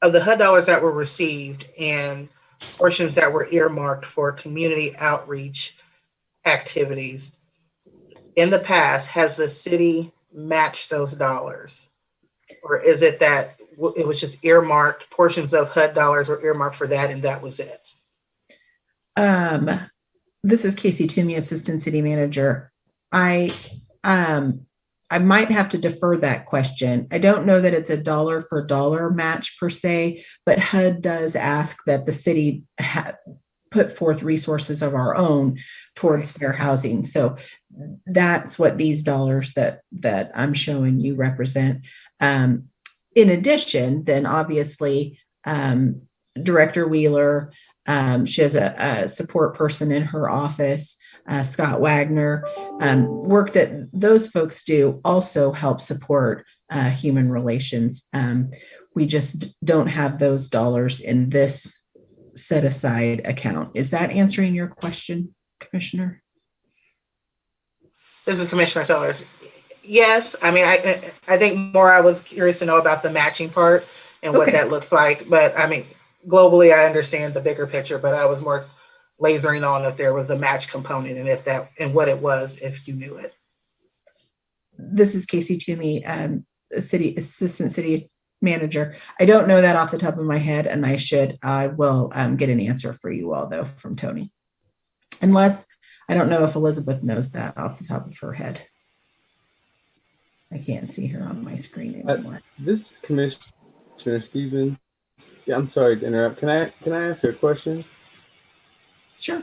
were received and portions that were earmarked for community outreach activities in the past, has the city matched those dollars? Or is it that it was just earmarked, portions of HUD dollars were earmarked for that and that was it? This is Casey Toomey, Assistant City Manager. I might have to defer that question. I don't know that it's a dollar for dollar match per se, but HUD does ask that the city put forth resources of our own towards fair housing. So that's what these dollars that I'm showing you represent. In addition, then obviously, Director Wheeler, she has a support person in her office, Scott Wagner, work that those folks do also help support human relations. We just don't have those dollars in this set aside account. Is that answering your question, Commissioner? This is Commissioner Sellers. Yes, I mean, I think more I was curious to know about the matching part and what that looks like. But I mean, globally, I understand the bigger picture, but I was more lasering on if there was a match component and what it was, if you knew it. This is Casey Toomey, Assistant City Manager. I don't know that off the top of my head, and I will get an answer for you all though from Tony. Unless, I don't know if Elizabeth knows that off the top of her head. I can't see her on my screen anymore. This is Commissioner Stevens. Yeah, I'm sorry to interrupt. Can I ask her a question? Sure.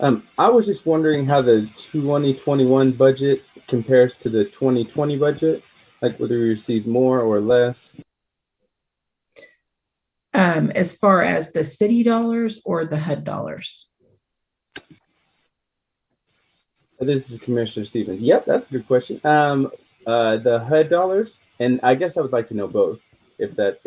I was just wondering how the 2021 budget compares to the 2020 budget, like whether we received more or less. As far as the city dollars or the HUD dollars? This is Commissioner Stevens. Yep, that's a good question. The HUD dollars, and I guess I would like to know both, if that.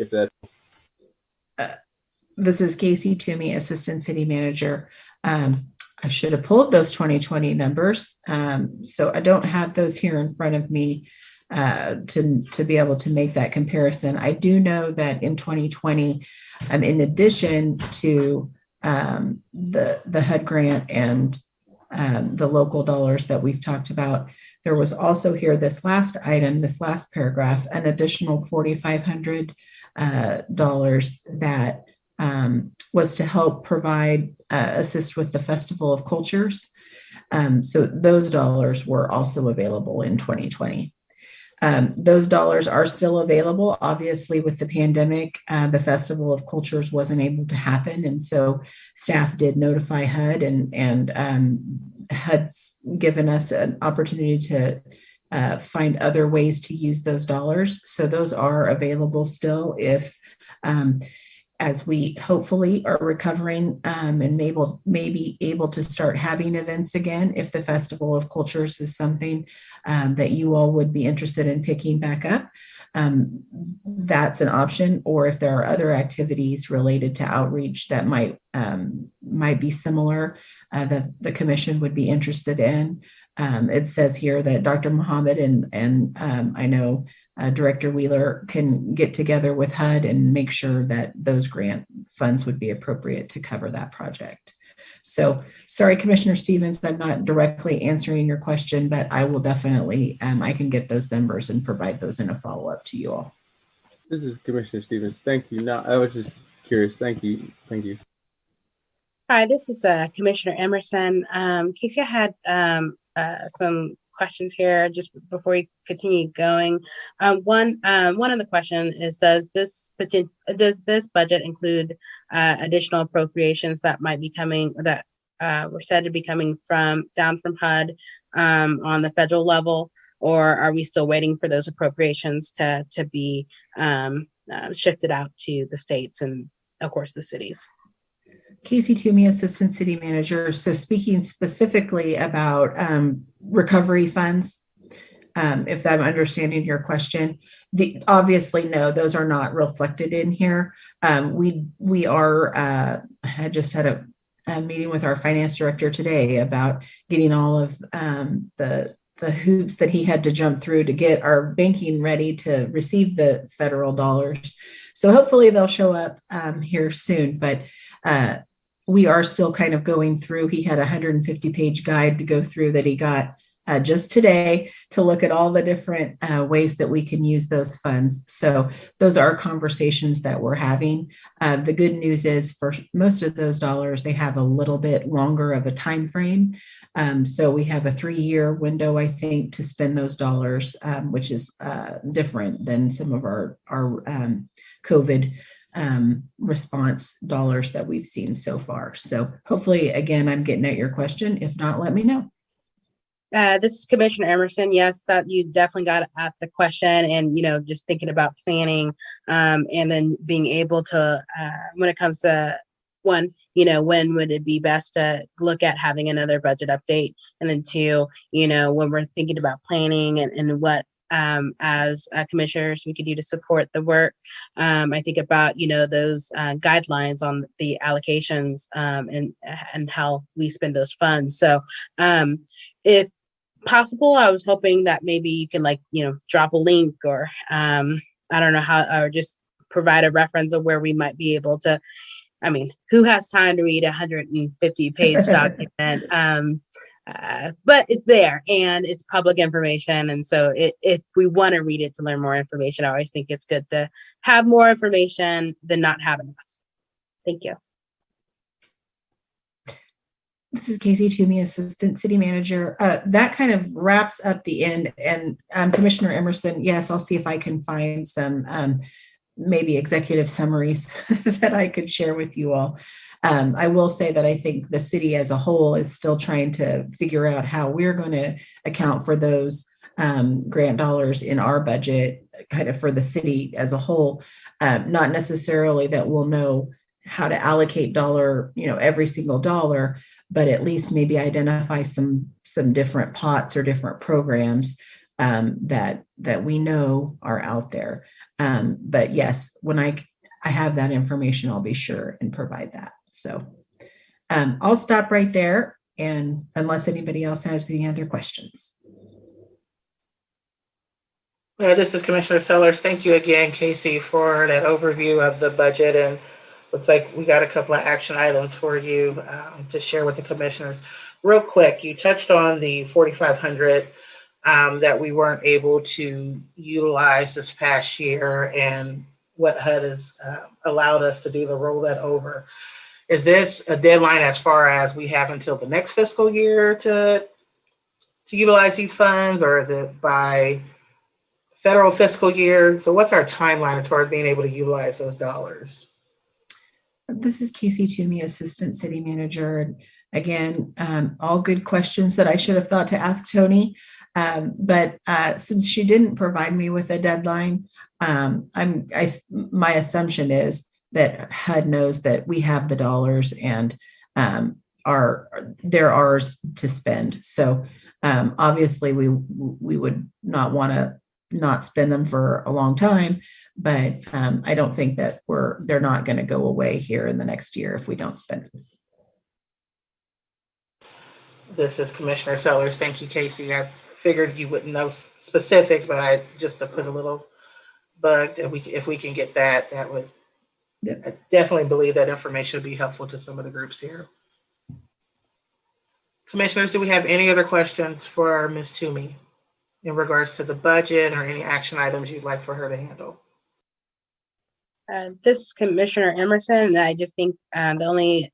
This is Casey Toomey, Assistant City Manager. I should have pulled those 2020 numbers. So I don't have those here in front of me to be able to make that comparison. I do know that in 2020, in addition to the HUD grant and the local dollars that we've talked about, there was also here this last item, this last paragraph, an additional $4,500 that was to help provide, assist with the Festival of Cultures. So those dollars were also available in 2020. Those dollars are still available. Obviously, with the pandemic, the Festival of Cultures wasn't able to happen. And so staff did notify HUD, and HUD's given us an opportunity to find other ways to use those dollars. So those are available still if as we hopefully are recovering and maybe able to start having events again, if the Festival of Cultures is something that you all would be interested in picking back up, that's an option. Or if there are other activities related to outreach that might be similar that the commission would be interested in. It says here that Dr. Muhammad and I know Director Wheeler can get together with HUD and make sure that those grant funds would be appropriate to cover that project. So sorry, Commissioner Stevens, I'm not directly answering your question, but I will definitely, I can get those numbers and provide those in a follow-up to you all. This is Commissioner Stevens. Thank you. Now, I was just curious. Thank you. Thank you. Hi, this is Commissioner Emerson. Casey, I had some questions here just before we continue going. One of the question is, does this budget include additional appropriations that might be coming, that were said to be coming down from HUD on the federal level, or are we still waiting for those appropriations to be shifted out to the states and of course the cities? Casey Toomey, Assistant City Manager. So speaking specifically about recovery funds, if I'm understanding your question, obviously, no, those are not reflected in here. We are, I just had a meeting with our finance director today about getting all of the hoops that he had to jump through to get our banking ready to receive the federal dollars. So hopefully they'll show up here soon, but we are still kind of going through. He had a 150-page guide to go through that he got just today to look at all the different ways that we can use those funds. So those are conversations that we're having. The good news is for most of those dollars, they have a little bit longer of a time frame. So we have a 3-year window, I think, to spend those dollars, which is different than some of our COVID response dollars that we've seen so far. So hopefully, again, I'm getting at your question. If not, let me know. This is Commissioner Emerson. Yes, that you definitely got at the question, and just thinking about planning, and then being able to, when it comes to one, when would it be best to look at having another budget update, and then two, when we're thinking about planning and what as commissioners we could do to support the work. I think about those guidelines on the allocations and how we spend those funds. So if possible, I was hoping that maybe you can drop a link or I don't know how, or just provide a reference of where we might be able to. I mean, who has time to read a 150-page document? But it's there and it's public information. And so if we want to read it to learn more information, I always think it's good to have more information than not have enough. Thank you. This is Casey Toomey, Assistant City Manager. That kind of wraps up the end. And Commissioner Emerson, yes, I'll see if I can find some maybe executive summaries that I could share with you all. I will say that I think the city as a whole is still trying to figure out how we're going to account for those grant dollars in our budget, kind of for the city as a whole. Not necessarily that we'll know how to allocate every single dollar, but at least maybe identify some different pots or different programs that we know are out there. But yes, when I have that information, I'll be sure and provide that. So I'll stop right there, and unless anybody else has any other questions. This is Commissioner Sellers. Thank you again, Casey, for that overview of the budget. And looks like we got a couple of action items for you to share with the commissioners. Real quick, you touched on the 4,500 that we weren't able to utilize this past year, and what HUD has allowed us to do to roll that over. Is this a deadline as far as we have until the next fiscal year to utilize these funds, or is it by federal fiscal year? So what's our timeline as far as being able to utilize those dollars? This is Casey Toomey, Assistant City Manager. Again, all good questions that I should have thought to ask Tony. But since she didn't provide me with a deadline, my assumption is that HUD knows that we have the dollars and they're ours to spend. So obviously we would not want to not spend them for a long time, but I don't think that they're not going to go away here in the next year if we don't spend them. This is Commissioner Sellers. Thank you, Casey. I figured you wouldn't know specifics, but just to put a little bug that if we can get that would. Yeah. I definitely believe that information would be helpful to some of the groups here. Commissioners, do we have any other questions for Ms. Toomey in regards to the budget or any action items you'd like for her to handle? This is Commissioner Emerson, and I just think the only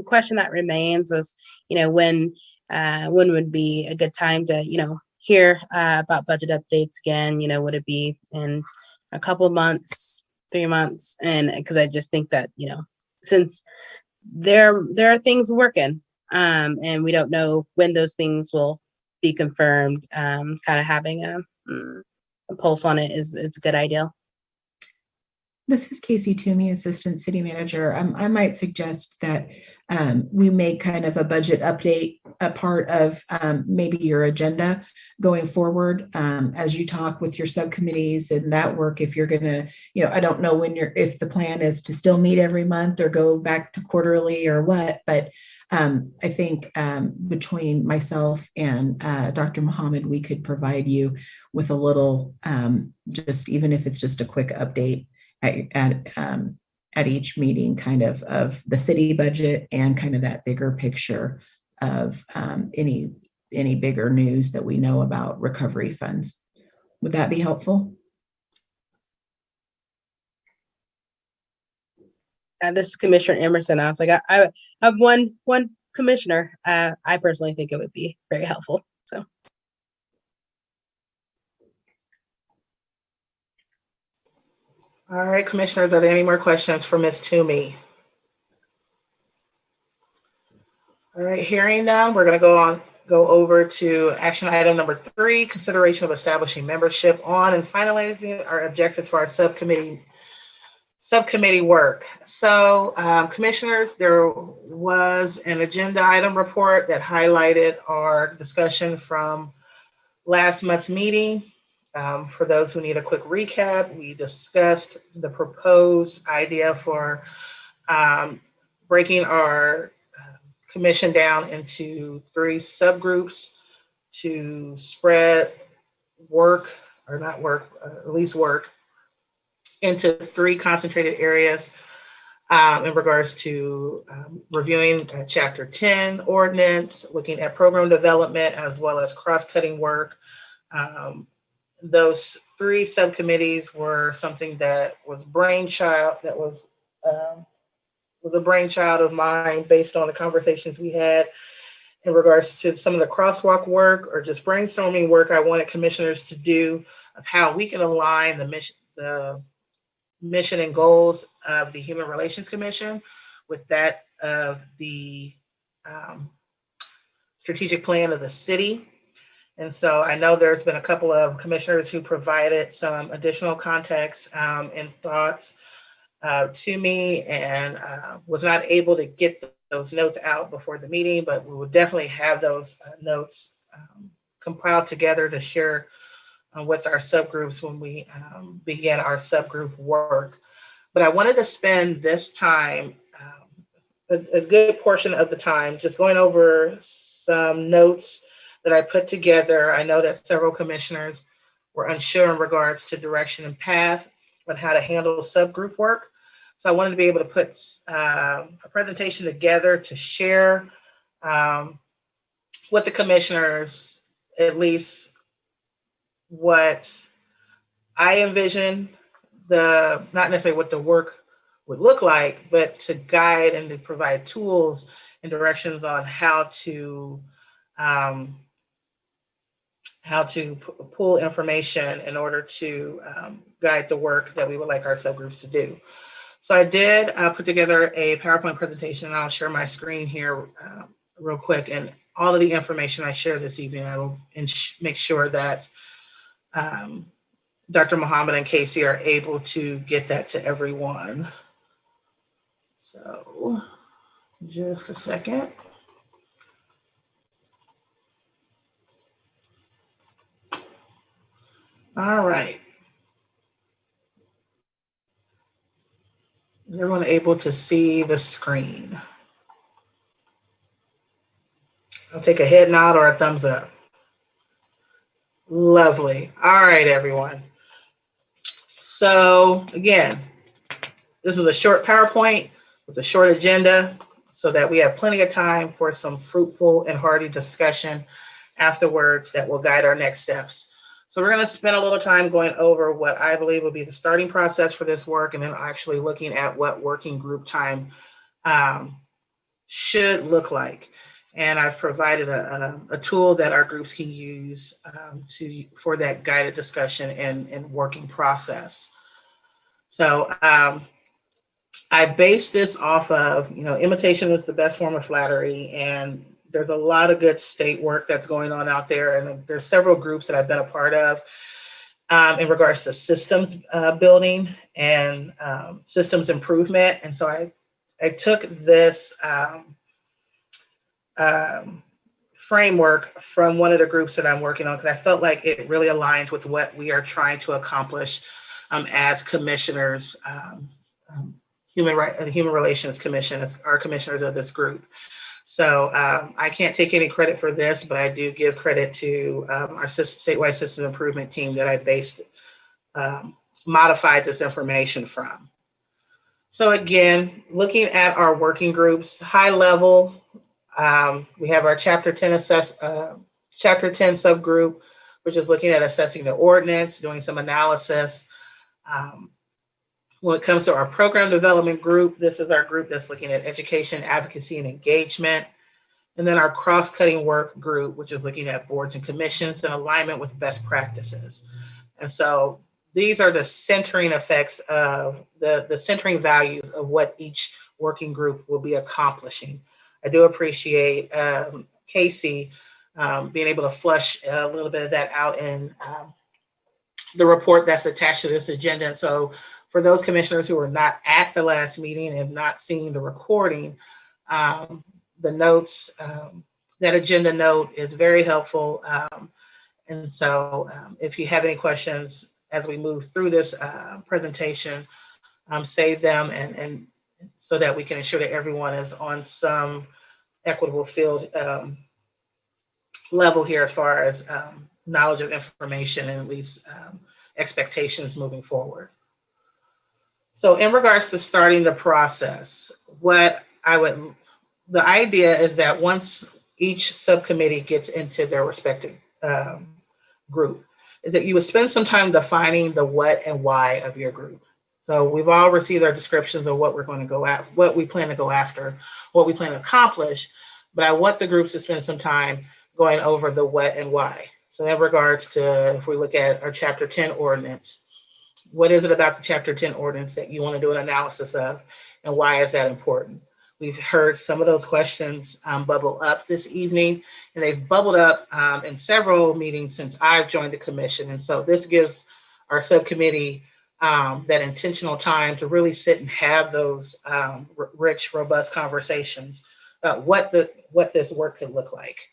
question that remains is, when would be a good time to, hear about budget updates again? Would it be in a couple of months, 3 months? And because I just think that, since there are things working, and we don't know when those things will be confirmed, kind of having a pulse on it is a good idea. This is Casey Toomey, Assistant City Manager. I might suggest that we make kind of a budget update a part of maybe your agenda going forward as you talk with your subcommittees and that work. If you're going to, I don't know if the plan is to still meet every month or go back to quarterly or what, but I think between myself and Dr. Muhammad, we could provide you with a little, just even if it's just a quick update at each meeting, kind of the city budget and kind of that bigger picture of any bigger news that we know about recovery funds. Would that be helpful? This is Commissioner Emerson. I was like, I have one commissioner. I personally think it would be very helpful. So. All right, Commissioners, are there any more questions for Ms. Toomey? All right, hearing none, we're going to go over to action item number 3, consideration of establishing membership on and finalizing our objectives for our subcommittee work. So, Commissioners, there was an agenda item report that highlighted our discussion from last month's meeting. For those who need a quick recap, we discussed the proposed idea for breaking our commission down into 3 subgroups to spread work, or not work, at least work, into 3 concentrated areas in regards to reviewing Chapter 10 ordinance, looking at program development, as well as cross-cutting work. Those 3 subcommittees were something that was a brainchild of mine based on the conversations we had in regards to some of the crosswalk work or just brainstorming work I wanted commissioners to do of how we can align the mission and goals of the Human Relations Commission with that of the strategic plan of the city. And so I know there's been a couple of commissioners who provided some additional context and thoughts to me, and was not able to get those notes out before the meeting, but we will definitely have those notes compiled together to share with our subgroups when we begin our subgroup work. But I wanted to spend this time, a good portion of the time, just going over some notes that I put together. I know that several commissioners were unsure in regards to direction and path on how to handle subgroup work. So I wanted to be able to put a presentation together to share with the commissioners, at least what I envision, not necessarily what the work would look like, but to guide and to provide tools and directions on how to pull information in order to guide the work that we would like our subgroups to do. So I did put together a PowerPoint presentation. I'll share my screen here real quick. And all of the information I share this evening, I will make sure that Dr. Muhammad and Casey are able to get that to everyone. So just a second. All right. Is everyone able to see the screen? I'll take a head nod or a thumbs up. Lovely. All right, everyone. So again, this is a short PowerPoint with a short agenda so that we have plenty of time for some fruitful and hearty discussion afterwards that will guide our next steps. So we're going to spend a little time going over what I believe will be the starting process for this work, and then actually looking at what working group time should look like. And I've provided a tool that our groups can use for that guided discussion and working process. So I base this off of, imitation is the best form of flattery, and there's a lot of good state work that's going on out there. And there's several groups that I've been a part of in regards to systems building and systems improvement. And so I took this framework from one of the groups that I'm working on, because I felt like it really aligned with what we are trying to accomplish as commissioners, Human Relations Commission, as our commissioners of this group. So I can't take any credit for this, but I do give credit to our statewide system improvement team that I modified this information from. So again, looking at our working groups, high level, we have our Chapter 10 Chapter 10 subgroup, which is looking at assessing the ordinance, doing some analysis. When it comes to our program development group, this is our group that's looking at education, advocacy, and engagement. And then our cross-cutting work group, which is looking at boards and commissions and alignment with best practices. And so these are the centering effects of the centering values of what each working group will be accomplishing. I do appreciate Casey being able to flush a little bit of that out in the report that's attached to this agenda. And so for those commissioners who were not at the last meeting and have not seen the recording, the notes, that agenda note is very helpful. And so if you have any questions as we move through this presentation, save them and so that we can ensure that everyone is on some equitable field level here as far as knowledge of information and at least expectations moving forward. So in regards to starting the process, the idea is that once each subcommittee gets into their respective group, is that you would spend some time defining the what and why of your group. So we've all received our descriptions of what we're going to go at, what we plan to go after, what we plan to accomplish, but I want the groups to spend some time going over the what and why. So in regards to, if we look at our Chapter 10 ordinance, what is it about the Chapter 10 ordinance that you want to do an analysis of, and why is that important? We've heard some of those questions bubble up this evening, and they've bubbled up in several meetings since I've joined the commission. And so this gives our subcommittee that intentional time to really sit and have those rich, robust conversations about what this work could look like.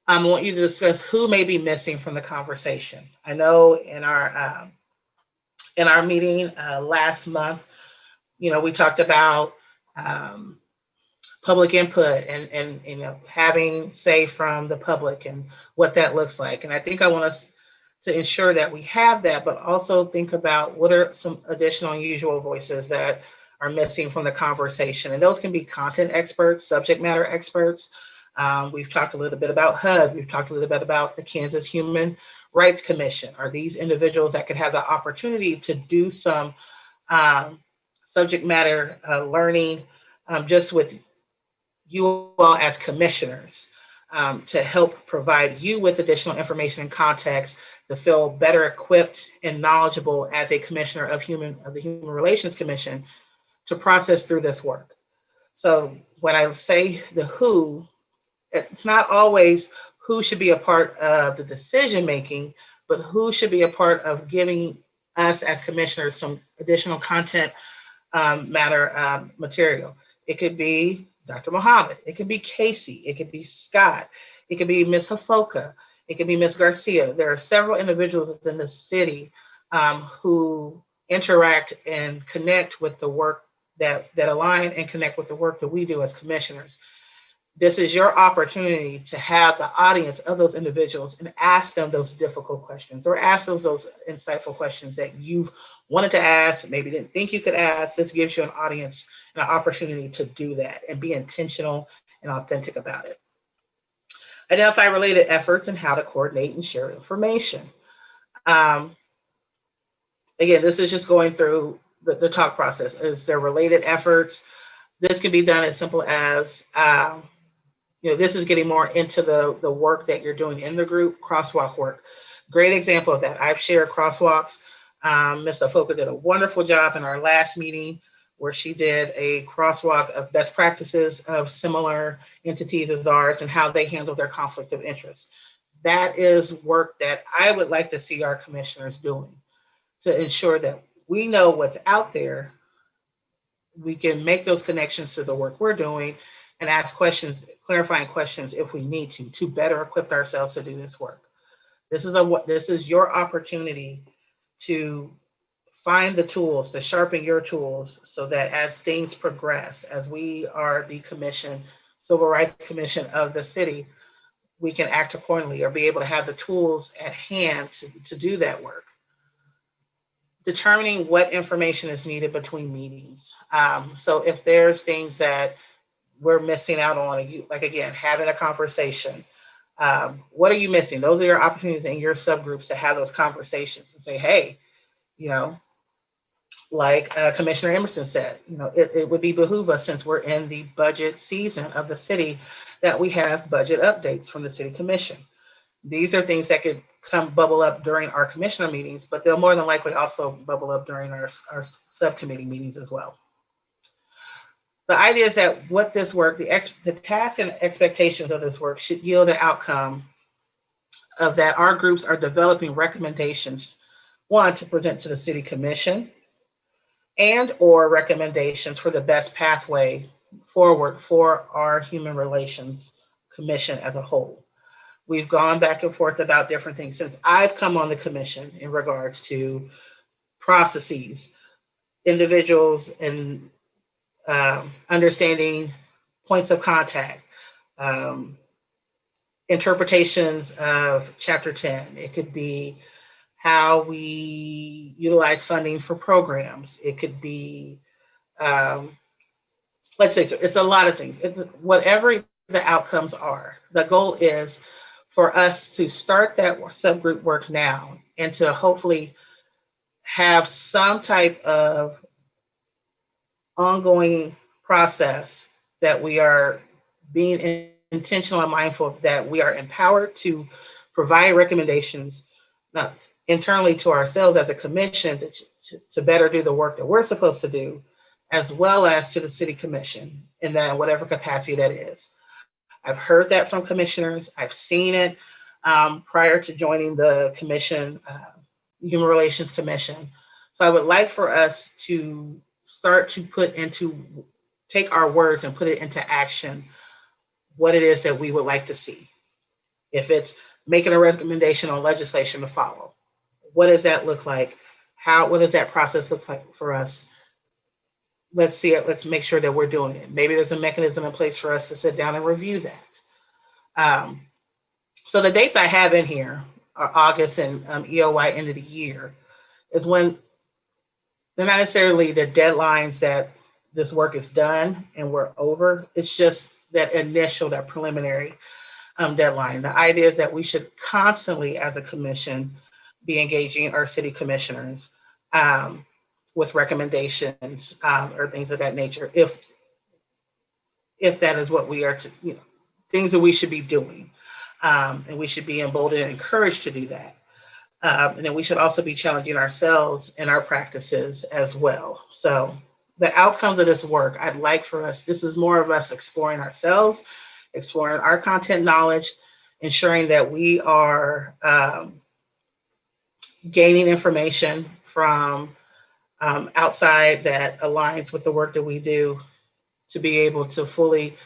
I want you to discuss who may be missing from the conversation. I know in our meeting last month, we talked about public input and having say from the public and what that looks like. And I think I want us to ensure that we have that, but also think about what are some additional unusual voices that are missing from the conversation. And those can be content experts, subject matter experts. We've talked a little bit about HUD. We've talked a little bit about the Kansas Human Rights Commission. Are these individuals that could have the opportunity to do some subject matter learning just with you all as commissioners to help provide you with additional information and context to feel better equipped and knowledgeable as a commissioner of the Human Relations Commission to process through this work. So when I say the who, it's not always who should be a part of the decision making, but who should be a part of giving us as commissioners some additional content matter material. It could be Dr. Muhammad. It could be Casey. It could be Scott. It could be Ms. Hafoka. It could be Ms. Garcia. There are several individuals within the city who interact and connect with the work that align and connect with the work that we do as commissioners. This is your opportunity to have the audience of those individuals and ask them those difficult questions, or ask those insightful questions that you've wanted to ask, maybe didn't think you could ask. This gives you an audience and an opportunity to do that and be intentional and authentic about it. Identify related efforts and how to coordinate and share information. Again, this is just going through the talk process. Is there related efforts? This can be done as simple as, this is getting more into the work that you're doing in the group, crosswalk work. Great example of that. I've shared crosswalks. Ms. Hafoka did a wonderful job in our last meeting where she did a crosswalk of best practices of similar entities as ours and how they handle their conflict of interest. That is work that I would like to see our commissioners doing to ensure that we know what's out there. We can make those connections to the work we're doing and ask questions, clarifying questions if we need to better equip ourselves to do this work. This is your opportunity to find the tools, to sharpen your tools so that as things progress, as we are the commission, Civil Rights Commission of the city, we can act accordingly or be able to have the tools at hand to do that work. Determining what information is needed between meetings. So if there's things that we're missing out on, like again, having a conversation, what are you missing? Those are your opportunities in your subgroups to have those conversations and say, hey, like Commissioner Emerson said, it would be behoove us, since we're in the budget season of the city, that we have budget updates from the city commission. These are things that could bubble up during our commissioner meetings, but they'll more than likely also bubble up during our subcommittee meetings as well. The idea is that what this work, the tasks and expectations of this work should yield an outcome of that our groups are developing recommendations, one, to present to the city commission, and or recommendations for the best pathway forward for our Human Relations Commission as a whole. We've gone back and forth about different things since I've come on the commission in regards to processes, individuals, and understanding points of contact, interpretations of Chapter 10. It could be how we utilize funding for programs. It could be, let's say, it's a lot of things. Whatever the outcomes are, the goal is for us to start that subgroup work now and to hopefully have some type of ongoing process that we are being intentional and mindful of, that we are empowered to provide recommendations, not internally to ourselves as a commission to better do the work that we're supposed to do, as well as to the city commission in that whatever capacity that is. I've heard that from commissioners. I've seen it prior to joining the commission, Human Relations Commission. So I would like for us to start to take our words and put it into action, what it is that we would like to see. If it's making a recommendation on legislation to follow, what does that look like? What does that process look like for us? Let's see it. Let's make sure that we're doing it. Maybe there's a mechanism in place for us to sit down and review that. So the dates I have in here are August and EOY end of the year, is when they're not necessarily the deadlines that this work is done and we're over. It's just that preliminary deadline. The idea is that we should constantly, as a commission, be engaging our city commissioners with recommendations or things of that nature, if that is what we are things that we should be doing. And we should be emboldened and encouraged to do that. And then we should also be challenging ourselves in our practices as well. So the outcomes of this work, I'd like for us, this is more of us exploring ourselves, exploring our content knowledge, ensuring that we are gaining information from outside that aligns with the work that we do to be able to fully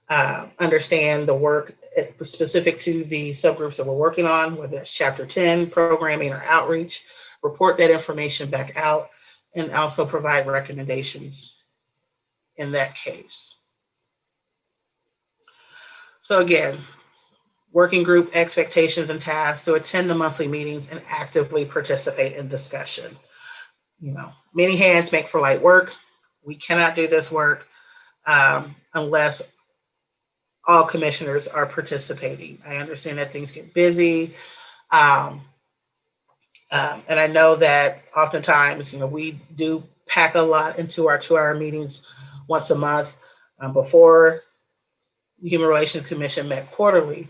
understand the work specific to the subgroups that we're working on, whether it's Chapter 10, programming or outreach, report that information back out, and also provide recommendations in that case. So again, working group expectations and tasks to attend the monthly meetings and actively participate in discussion. You know, many hands make for light work. We cannot do this work unless all commissioners are participating. I understand that things get busy. And I know that oftentimes, you know, we do pack a lot into our 2-hour meetings once a month. Before the Human Relations Commission met quarterly.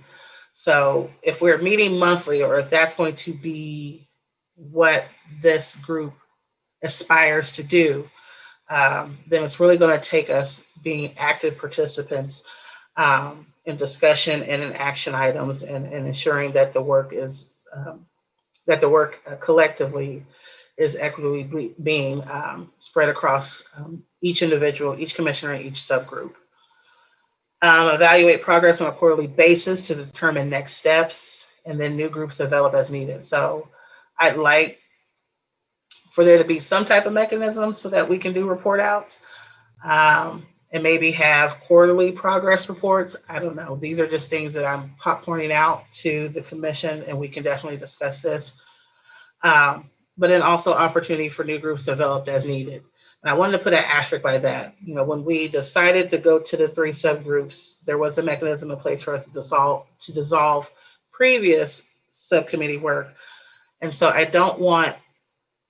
So if we're meeting monthly, or if that's going to be what this group aspires to do, then it's really going to take us being active participants in discussion and in action items, and ensuring that the work is collectively is equitably being spread across each individual, each commissioner, and each subgroup. Evaluate progress on a quarterly basis to determine next steps, and then new groups develop as needed. So I'd like for there to be some type of mechanism so that we can do report outs and maybe have quarterly progress reports. I don't know. These are just things that I'm pointing out to the commission, and we can definitely discuss this. But then also opportunity for new groups developed as needed. And I wanted to put an asterisk by that. You know, when we decided to go to the 3 subgroups, there was a mechanism in place for us to dissolve previous subcommittee work. And so I don't want,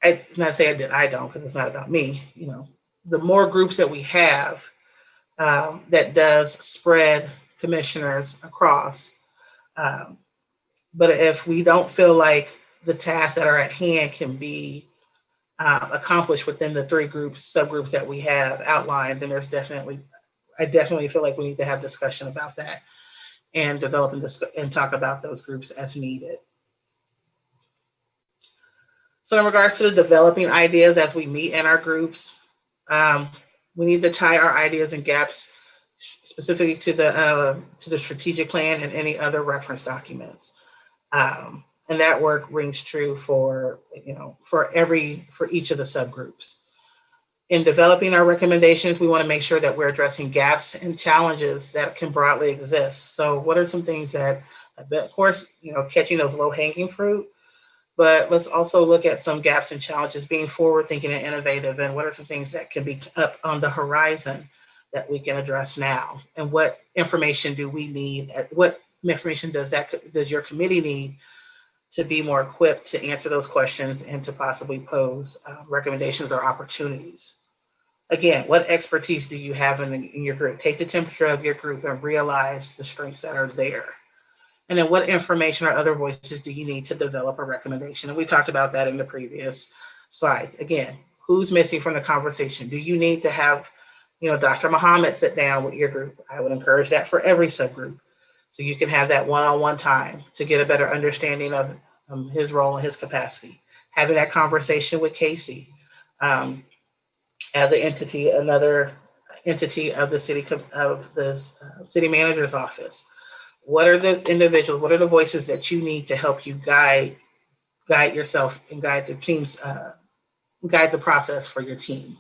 I don't, because it's not about me. You know, the more groups that we have, that does spread commissioners across. But if we don't feel like the tasks that are at hand can be accomplished within the 3 subgroups that we have outlined, then there's I definitely feel like we need to have discussion about that and develop and talk about those groups as needed. So in regards to the developing ideas as we meet in our groups, we need to tie our ideas and gaps specifically to the strategic plan and any other reference documents. And that work rings true for each of the subgroups. In developing our recommendations, we want to make sure that we're addressing gaps and challenges that can broadly exist. So what are some things that, of course, you know, catching those low-hanging fruit, but let's also look at some gaps and challenges, being forward-thinking and innovative, and what are some things that can be up on the horizon that we can address now, and what information do we need? What information does your committee need to be more equipped to answer those questions and to possibly pose recommendations or opportunities? Again, what expertise do you have in your group? Take the temperature of your group and realize the strengths that are there. And then what information or other voices do you need to develop a recommendation? And we talked about that in the previous slides. Again, who's missing from the conversation? Do you need to have, you know, Dr. Muhammad sit down with your group? I would encourage that for every subgroup. So you can have that one-on-one time to get a better understanding of his role and his capacity. Having that conversation with Casey as an entity, another entity of the city manager's office. What are the individuals? What are the voices that you need to help you guide yourself and guide the teams, guide the process for your team?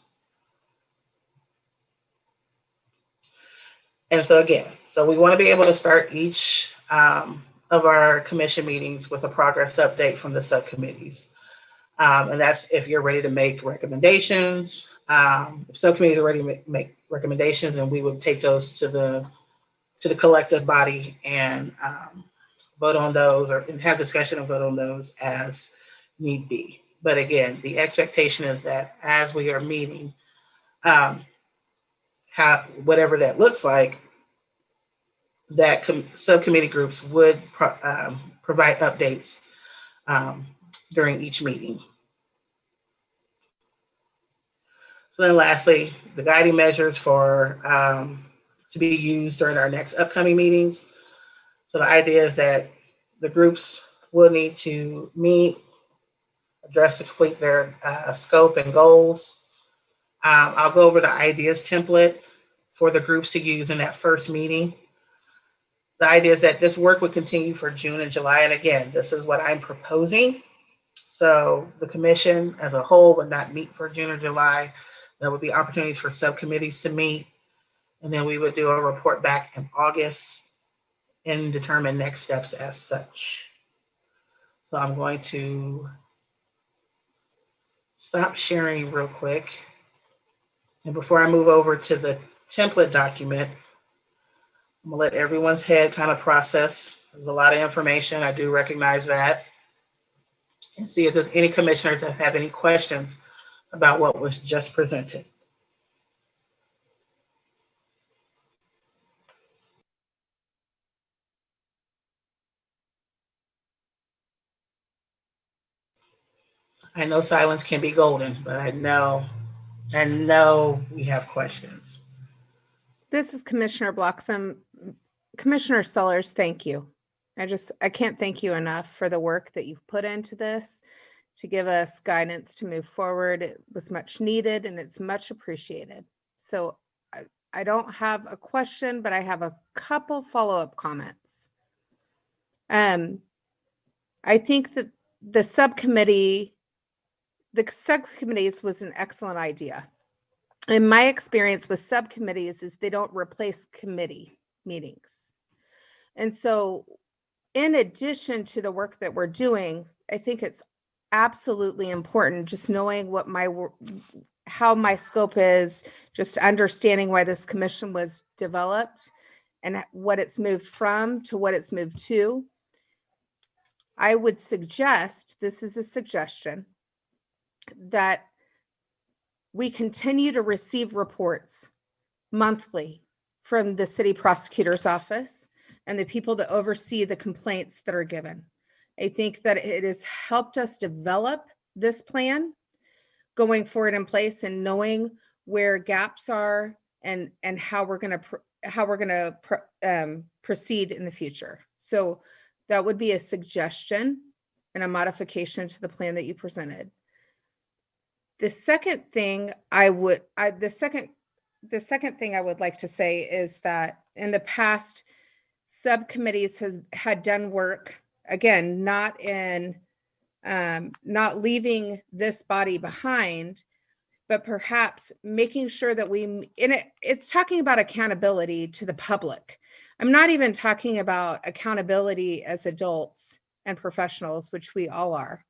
And so again, we want to be able to start each of our commission meetings with a progress update from the subcommittees. And that's if you're ready to make recommendations. If subcommittees are ready to make recommendations, and we would take those to the collective body and vote on those, or have discussion and vote on those as need be. But again, the expectation is that as we are meeting, whatever that looks like, that subcommittee groups would provide updates during each meeting. So then lastly, the guiding measures for to be used during our next upcoming meetings. So the idea is that the groups will need to meet address to complete their scope and goals. I'll go over the ideas template for the groups to use in that first meeting. The idea is that this work would continue for June and July. And again, this is what I'm proposing. So the commission as a whole would not meet for June or July. There would be opportunities for subcommittees to meet. And then we would do a report back in August and determine next steps as such. So I'm going to stop sharing real quick. And before I move over to the template document, I'm gonna let everyone's head kind of process. There's a lot of information. I do recognize that. And see if there's any commissioners that have any questions about what was just presented. I know silence can be golden, but I know we have questions. This is Commissioner Bloxsom. Commissioner Sellers, thank you. I can't thank you enough for the work that you've put into this to give us guidance to move forward. It was much needed and it's much appreciated. So I don't have a question, but I have a couple follow-up comments. I think that the subcommittees was an excellent idea. And my experience with subcommittees is they don't replace committee meetings. And so in addition to the work that we're doing, I think it's absolutely important just knowing what how my scope is, just understanding why this commission was developed and what it's moved from to what it's moved to. I would suggest, this is a suggestion, that we continue to receive reports monthly from the city prosecutor's office and the people that oversee the complaints that are given. I think that it has helped us develop this plan going forward in place and knowing where gaps are and how we're going to proceed in the future. So that would be a suggestion and a modification to the plan that you presented. The second thing I would like to say is that in the past, subcommittees had done work, again, not leaving this body behind, but perhaps making sure that it's talking about accountability to the public. I'm not even talking about accountability as adults and professionals, which we all are.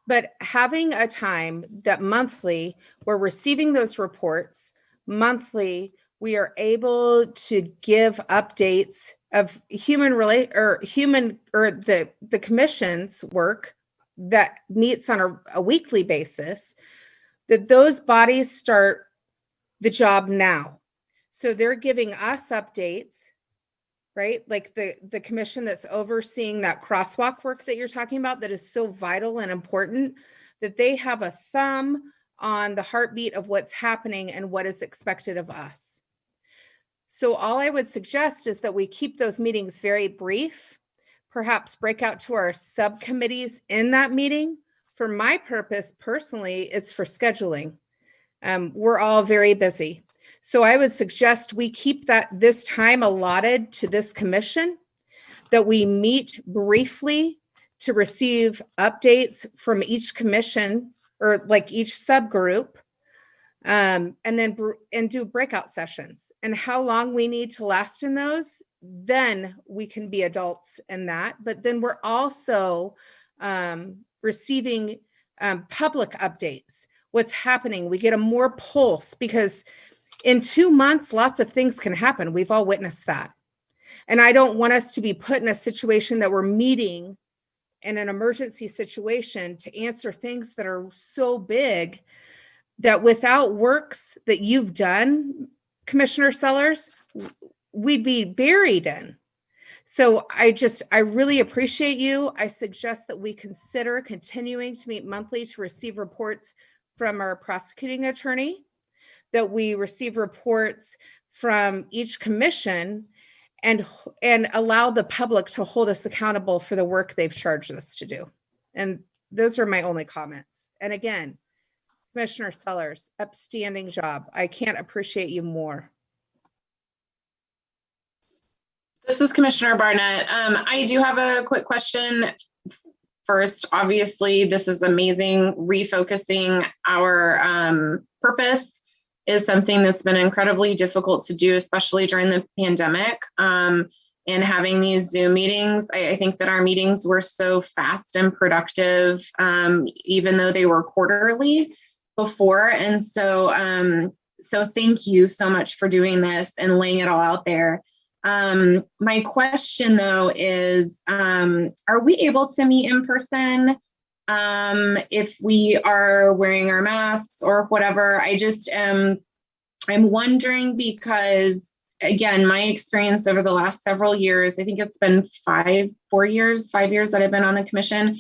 But having a time that monthly, we're receiving those reports monthly, we are able to give updates of the commission's work that meets on a weekly basis, that those bodies start the job now. So they're giving us updates, right? Like the commission that's overseeing that crosswalk work that you're talking about that is so vital and important, that they have a thumb on the heartbeat of what's happening and what is expected of us. So all I would suggest is that we keep those meetings very brief, perhaps break out to our subcommittees in that meeting. For my purpose, personally, it's for scheduling. We're all very busy. So I would suggest we keep this time allotted to this commission, that we meet briefly to receive updates from each commission or like each subgroup, and do breakout sessions. And how long we need to last in those, then we can be adults in that. But then we're also receiving public updates, what's happening. We get a more pulse because in 2 months, lots of things can happen. We've all witnessed that. And I don't want us to be put in a situation that we're meeting in an emergency situation to answer things that are so big that without works that you've done, Commissioner Sellers, we'd be buried in. So I really appreciate you. I suggest that we consider continuing to meet monthly to receive reports from our prosecuting attorney, that we receive reports from each commission and allow the public to hold us accountable for the work they've charged us to do. And those are my only comments. And again, Commissioner Sellers, upstanding job. I can't appreciate you more. This is Commissioner Barnett. I do have a quick question. First, obviously, this is amazing. Refocusing our purpose is something that's been incredibly difficult to do, especially during the pandemic. And having these Zoom meetings, I think that our meetings were so fast and productive, even though they were quarterly before. And so, so thank you so much for doing this and laying it all out there. My question though is, are we able to meet in person if we are wearing our masks or whatever? I just I'm wondering because, again, my experience over the last several years, I think it's been 5 years that I've been on the commission.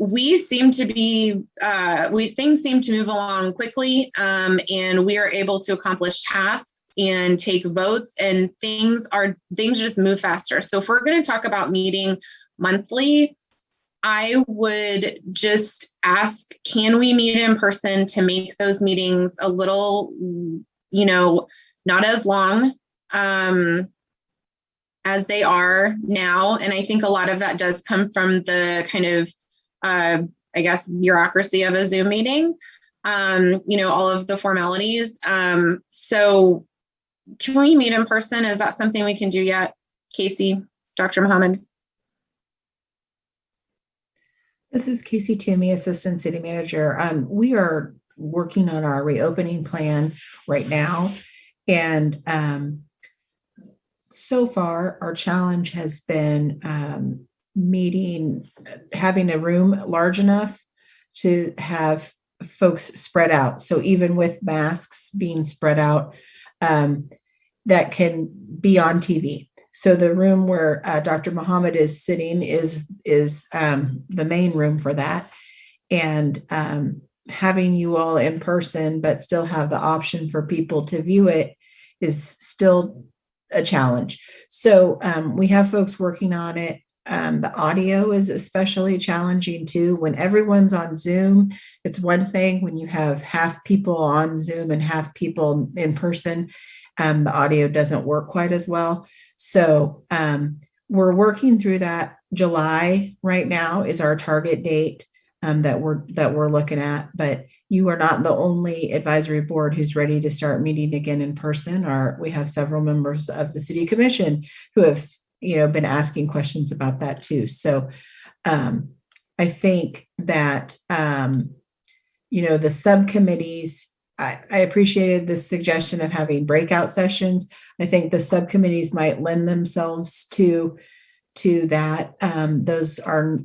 We seem to be, things seem to move along quickly, and we are able to accomplish tasks and take votes, and things just move faster. So if we're going to talk about meeting monthly, I would just ask, can we meet in person to make those meetings a little, not as long as they are now? And I think a lot of that does come from the kind of, I guess, bureaucracy of a Zoom meeting, all of the formalities. So can we meet in person? Is that something we can do yet? Casey, Dr. Muhammad? This is Casey Toomey, Assistant City Manager. We are working on our reopening plan right now. And so far, our challenge has been having a room large enough to have folks spread out. So even with masks being spread out, that can be on TV. So the room where Dr. Muhammad is sitting is the main room for that. And having you all in person, but still have the option for people to view it is still a challenge. So we have folks working on it. The audio is especially challenging too. When everyone's on Zoom, it's one thing. When you have half people on Zoom and half people in person, the audio doesn't work quite as well. So we're working through that. July right now is our target date that we're looking at. But you are not the only advisory board who's ready to start meeting again in person. We have several members of the City Commission who have been asking questions about that too. So I think that the subcommittees, I appreciated the suggestion of having breakout sessions. I think the subcommittees might lend themselves to that. Those are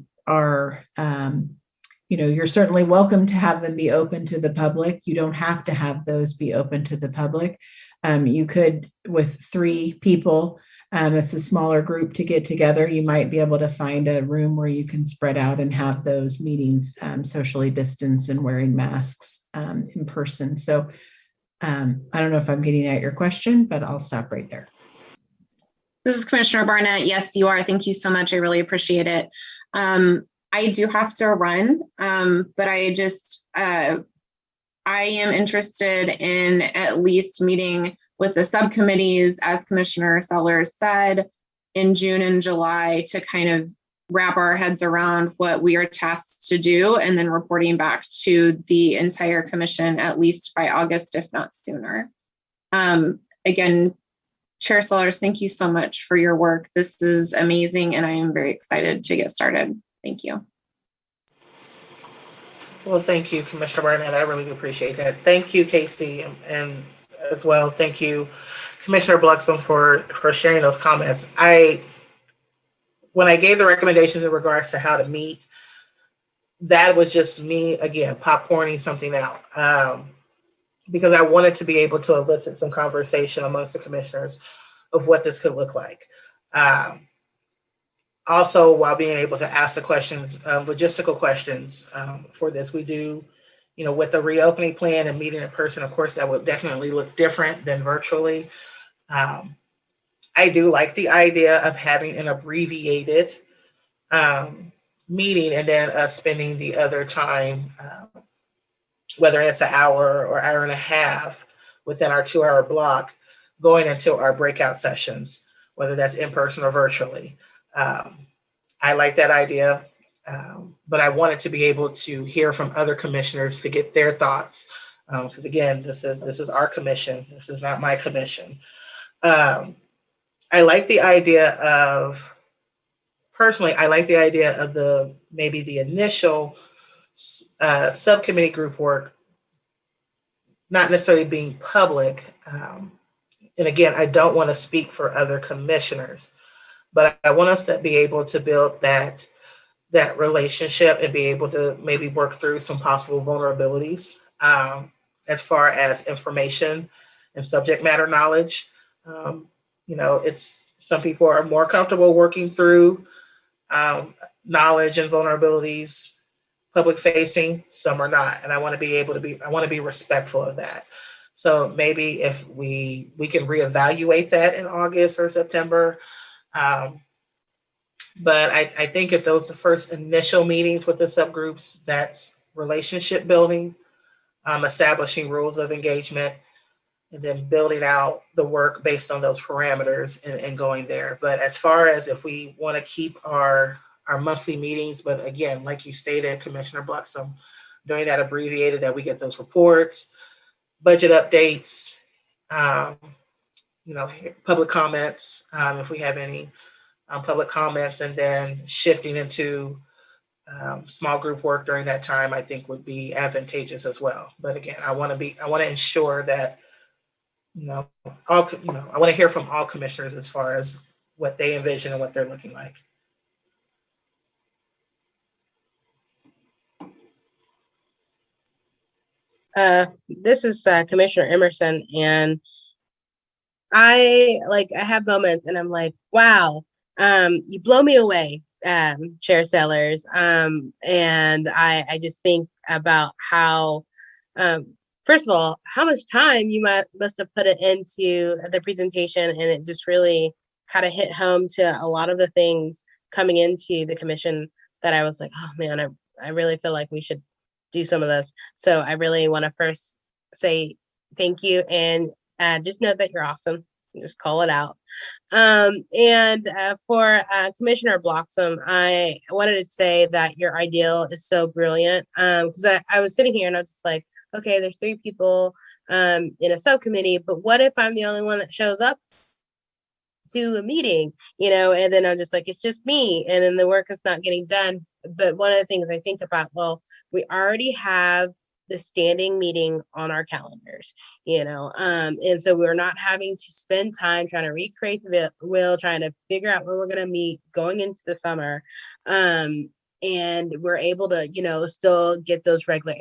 you're certainly welcome to have them be open to the public. You don't have to have those be open to the public. You could, with 3 people, it's a smaller group to get together. You might be able to find a room where you can spread out and have those meetings socially distanced and wearing masks in person. So I don't know if I'm getting at your question, but I'll stop right there. This is Commissioner Barnett. Yes, you are. Thank you so much. I really appreciate it. I do have to run, but I am interested in at least meeting with the subcommittees, as Commissioner Sellers said, in June and July to kind of wrap our heads around what we are tasked to do, and then reporting back to the entire commission at least by August, if not sooner. Again, Chair Sellers, thank you so much for your work. This is amazing, and I am very excited to get started. Thank you. Well, thank you, Commissioner Barnett. I really appreciate that. Thank you, Casey, and as well, thank you, Commissioner Bloxsom, for sharing those comments. When I gave the recommendations in regards to how to meet, that was just me, again, popcorning something out, because I wanted to be able to elicit some conversation amongst the commissioners of what this could look like. Also, while being able to ask the questions, logistical questions for this, we do, with the reopening plan and meeting in person, of course, that would definitely look different than virtually. I do like the idea of having an abbreviated meeting and then us spending the other time, whether it's an hour or hour and a half within our 2-hour block, going into our breakout sessions, whether that's in person or virtually. I like that idea, but I wanted to be able to hear from other commissioners to get their thoughts. Because again, this is our commission. This is not my commission. I like the idea of, personally, I like the idea of maybe the initial subcommittee group work not necessarily being public. And again, I don't want to speak for other commissioners, but I want us to be able to build that relationship and be able to maybe work through some possible vulnerabilities as far as information and subject matter knowledge. It's some people are more comfortable working through knowledge and vulnerabilities public facing, some are not. And I want to be respectful of that. So maybe if we can reevaluate that in August or September. But I think if those are the first initial meetings with the subgroups, that's relationship building, establishing rules of engagement, and then building out the work based on those parameters and going there. But as far as if we want to keep our monthly meetings, but again, like you stated, Commissioner Bloxsom, doing that abbreviated, that we get those reports, budget updates, public comments, if we have any public comments, and then shifting into small group work during that time, I think would be advantageous as well. But again, I want to ensure that, I want to hear from all commissioners as far as what they envision and what they're looking like. This is Commissioner Emerson, and I have moments and I'm like, wow, you blow me away, Chair Sellers. And I just think about how, first of all, how much time you must have put it into the presentation, and it just really kind of hit home to a lot of the things coming into the commission that I was like, oh man, I really feel like we should do some of this. So I really want to first say thank you, and just know that you're awesome. Just call it out. And for Commissioner Bloxsom, I wanted to say that your ideal is so brilliant, because I was sitting here and I was just like, okay, there's 3 people in a subcommittee, but what if I'm the only one that shows up to a meeting, and then I'm just like, it's just me, and then the work is not getting done. But one of the things I think about, well, we already have the standing meeting on our calendars, and so we're not having to spend time trying to recreate the wheel, trying to figure out where we're going to meet going into the summer. And we're able to, still get those regular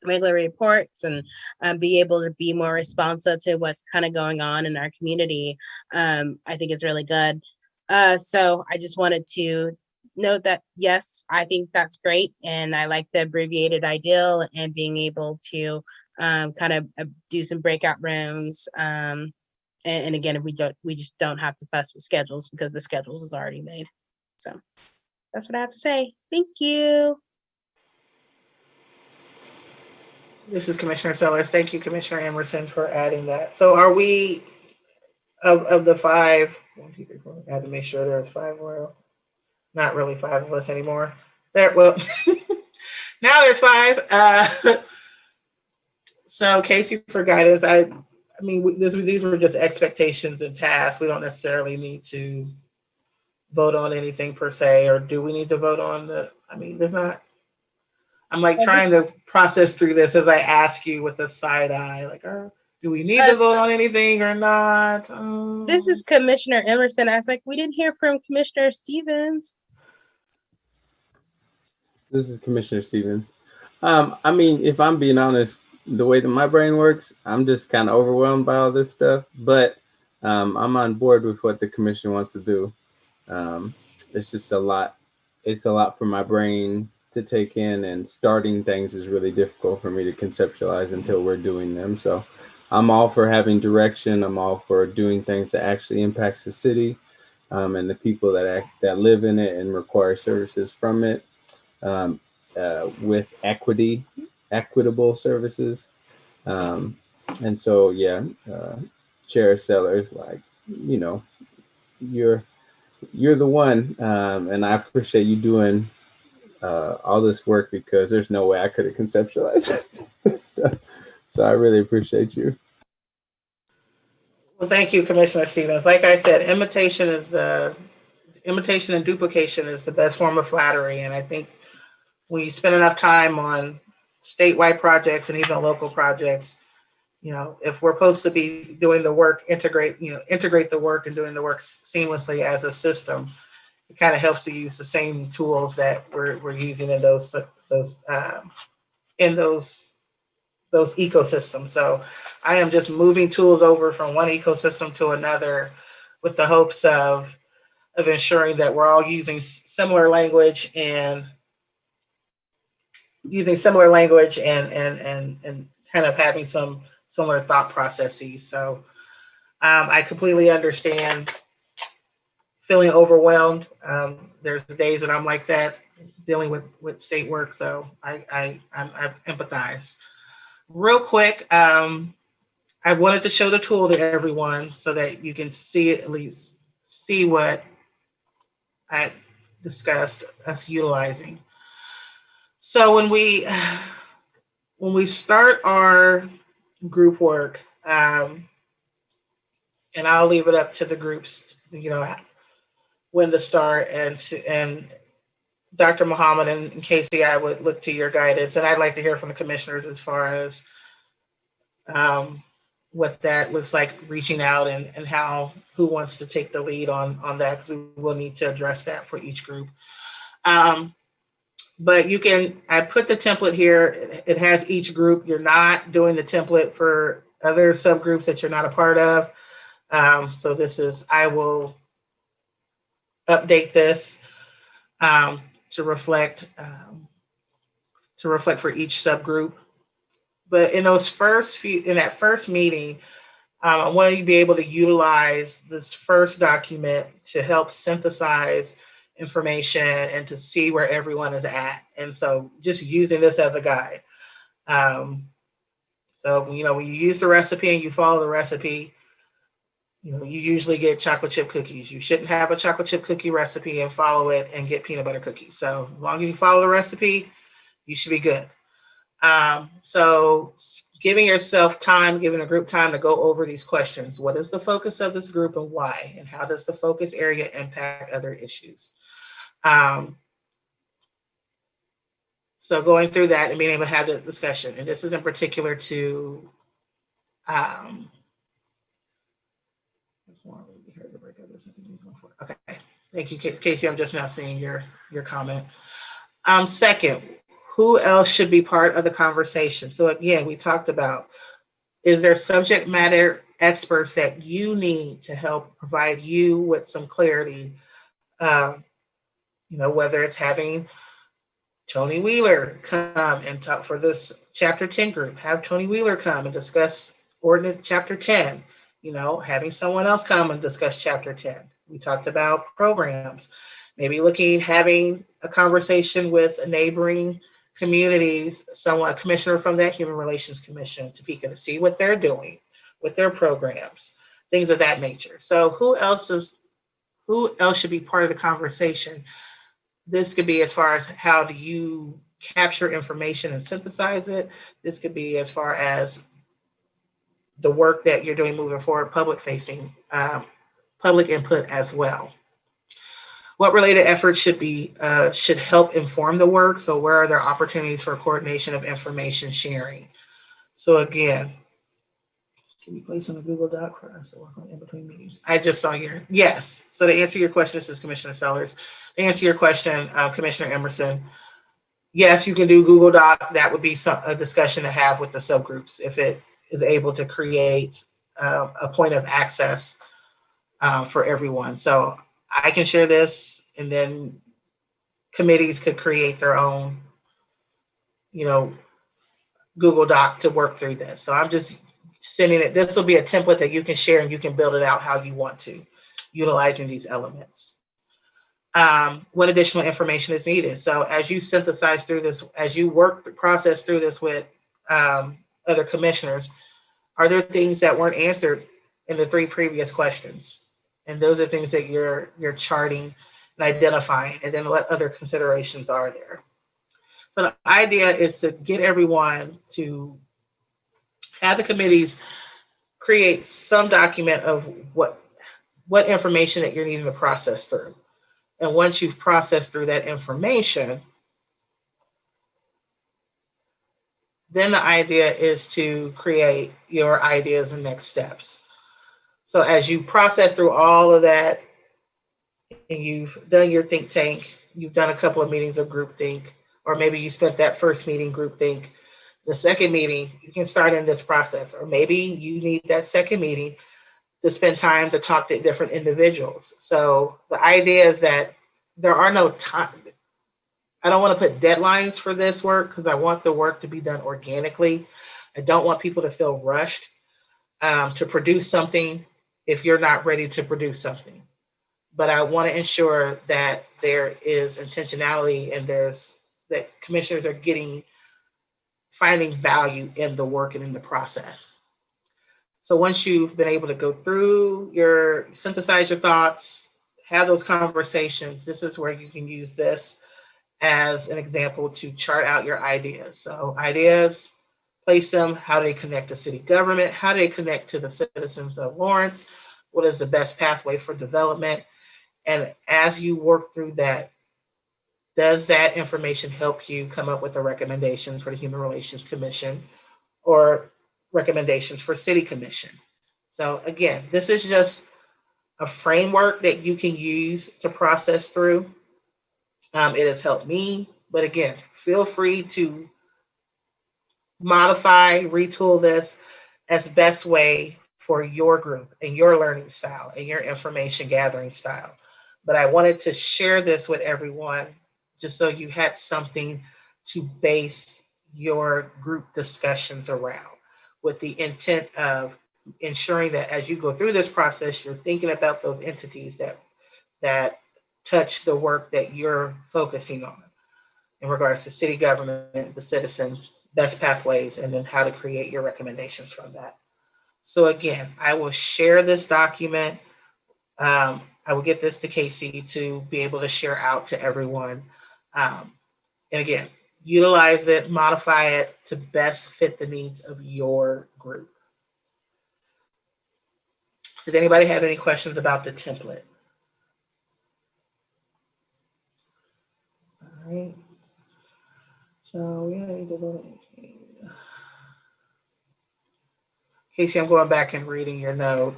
regular reports, and be able to be more responsive to what's kind of going on in our community. I think it's really good. So I just wanted to note that, yes, I think that's great. And I like the abbreviated ideal and being able to kind of do some breakout rooms. And again, we just don't have to fuss with schedules because the schedules is already made. So that's what I have to say. Thank you. This is Commissioner Sellers. Thank you, Commissioner Emerson, for adding that. So are we, of the 5, 1, 2, 3, 4, I had to make sure there's 5 more. Not really 5 of us anymore. Now there's 5. So Casey, for guidance, I mean, these were just expectations and tasks. We don't necessarily need to vote on anything per se, or do we need to vote on there's not. I'm trying to process through this as I ask you with a side eye, do we need to vote on anything or not? This is Commissioner Emerson. I was like, we didn't hear from Commissioner Stevens. This is Commissioner Stevens. If I'm being honest, the way that my brain works, I'm just kind of overwhelmed by all this stuff, but I'm on board with what the commission wants to do. It's just a lot. It's a lot for my brain to take in, and starting things is really difficult for me to conceptualize until we're doing them. So I'm all for having direction. I'm all for doing things that actually impacts the city. and the people that live in it and require services from it, with equitable services. And so, yeah, Chair Sellers, like, you know, you're the one, and I appreciate you doing all this work, because there's no way I could have conceptualized this stuff. So I really appreciate you. Well, thank you, Commissioner Stevens. Like I said, imitation and duplication is the best form of flattery. And I think when you spend enough time on statewide projects and even local projects, you know, if we're supposed to be doing the work, integrate the work and doing the work seamlessly as a system, it kind of helps to use the same tools that we're using in those ecosystems. So I am just moving tools over from one ecosystem to another with the hopes of ensuring that we're all using similar language and kind of having some similar thought processes. So I completely understand feeling overwhelmed. There's days that I'm like that, dealing with state work. So I empathize. Real quick, I wanted to show the tool to everyone so that you can see it, at least see what I discussed us utilizing. So when we start our group work, and I'll leave it up to the groups, you know, when to start, and Dr. Muhammad and Casey, I would look to your guidance, and I'd like to hear from the commissioners as far as what that looks like, reaching out, and who wants to take the lead on that, because we will need to address that for each group. But I put the template here. It has each group. You're not doing the template for other subgroups that you're not a part of. So I will update this to reflect for each subgroup. But in that first meeting, I want you to be able to utilize this first document to help synthesize information and to see where everyone is at. And so just using this as a guide. So, you know, when you use the recipe and you follow the recipe, you know, you usually get chocolate chip cookies. You shouldn't have a chocolate chip cookie recipe and follow it and get peanut butter cookies. So as long as you follow the recipe, you should be good. So giving yourself time, giving a group time to go over these questions. What is the focus of this group and why? And how does the focus area impact other issues? So going through that and being able to have the discussion. And this is in particular to okay, thank you, Casey. I'm just now seeing your comment. Second, who else should be part of the conversation? So again, we talked about, is there subject matter experts that you need to help provide you with some clarity? You know, whether it's having Tony Wheeler come and talk for this Chapter 10 group, have Tony Wheeler come and discuss Ordinance Chapter 10, you know, having someone else come and discuss Chapter 10. We talked about programs, maybe having a conversation with a neighboring communities, a commissioner from that Human Relations Commission to peek and see what they're doing with their programs, things of that nature. So who else should be part of the conversation? This could be as far as how do you capture information and synthesize it. This could be as far as the work that you're doing moving forward, public facing, public input as well. What related efforts should help inform the work? So where are there opportunities for coordination of information sharing? So again, can you place on a Google Doc for us to work on in between meetings? I just saw here. Yes. So to answer your question, this is Commissioner Sellers. To answer your question, Commissioner Emerson, yes, you can do Google Doc. That would be a discussion to have with the subgroups if it is able to create a point of access for everyone. So I can share this, and then committees could create their own, you know, Google Doc to work through this. So I'm just sending it. This will be a template that you can share and you can build it out how you want to. utilizing these elements. What additional information is needed? So as you synthesize through this, as you process through this with other commissioners, are there things that weren't answered in the 3 previous questions? And those are things that you're charting and identifying, and then what other considerations are there? So the idea is to get everyone to have the committees create some document of what information that you're needing to process through. And once you've processed through that information, then the idea is to create your ideas and next steps. So as you process through all of that, and you've done your think tank, you've done a couple of meetings of group think, or maybe you spent that first meeting group think, the second meeting, you can start in this process, or maybe you need that second meeting to spend time to talk to different individuals. So the idea is that there are no time. I don't want to put deadlines for this work because I want the work to be done organically. I don't want people to feel rushed to produce something if you're not ready to produce something. But I want to ensure that there is intentionality and that commissioners are finding value in the work and in the process. So once you've been able to go through synthesize your thoughts, have those conversations, this is where you can use this as an example to chart out your ideas. So ideas, place them, how do they connect to city government? How do they connect to the citizens of Lawrence? What is the best pathway for development? And as you work through that, does that information help you come up with a recommendation for the Human Relations Commission or recommendations for City Commission? So again, this is just a framework that you can use to process through. It has helped me, but again, feel free to modify, retool this as best way for your group and your learning style and your information gathering style. But I wanted to share this with everyone just so you had something to base your group discussions around, with the intent of ensuring that as you go through this process, you're thinking about those entities that touch the work that you're focusing on in regards to city government, the citizens, best pathways, and then how to create your recommendations from that. So again, I will share this document. I will get this to Casey to be able to share out to everyone. And again, utilize it, modify it to best fit the needs of your group. Does anybody have any questions about the template? All right. So we need to go. Casey, I'm going back and reading your note.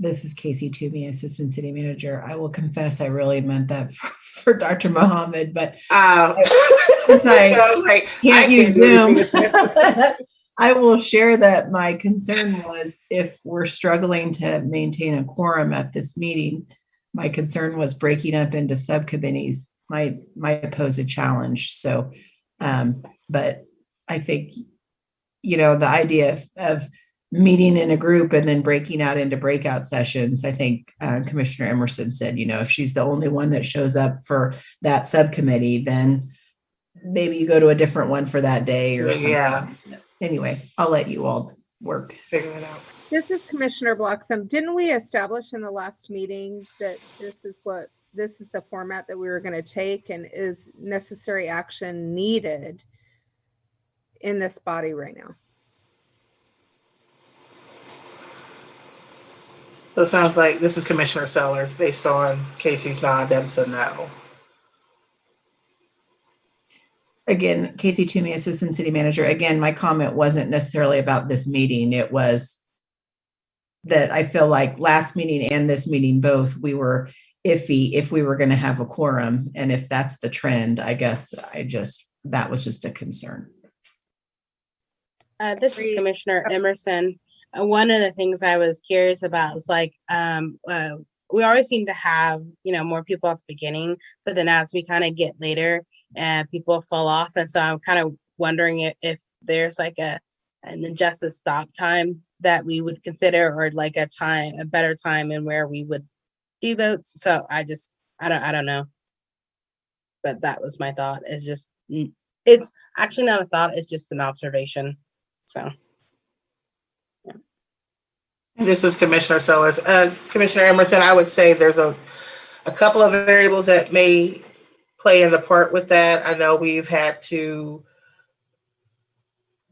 This is Casey Toomey, Assistant City Manager. I will confess I really meant that for Dr. Muhammad, but since I can't use Zoom, I will share that my concern was if we're struggling to maintain a quorum at this meeting, my concern was breaking up into subcommittees might pose a challenge. So, but I think, the idea of meeting in a group and then breaking out into breakout sessions. I think Commissioner Emerson said, if she's the only one that shows up for that subcommittee, then maybe you go to a different one for that day or something. Yeah. Anyway, I'll let you all figure it out. This is Commissioner Bloxsom. Didn't we establish in the last meeting that this is the format that we were going to take, and is necessary action needed in this body right now? So it sounds like this is Commissioner Sellers based on Casey's nod. That's a no. Again, Casey Toomey, Assistant City Manager. Again, my comment wasn't necessarily about this meeting. It was that I feel like last meeting and this meeting, both, we were iffy if we were going to have a quorum. And if that's the trend, I guess that was just a concern. This is Commissioner Emerson. One of the things I was curious about is we always seem to have, more people at the beginning, but then as we kind of get later, people fall off. And so I'm kind of wondering if there's a an adjusted stop time that we would consider, or like a better time and where we would do votes. So I don't know. But that was my thought. It's actually not a thought, it's just an observation. So. This is Commissioner Sellers. Commissioner Emerson, I would say there's a couple of variables that may play in the part with that. I know we've had to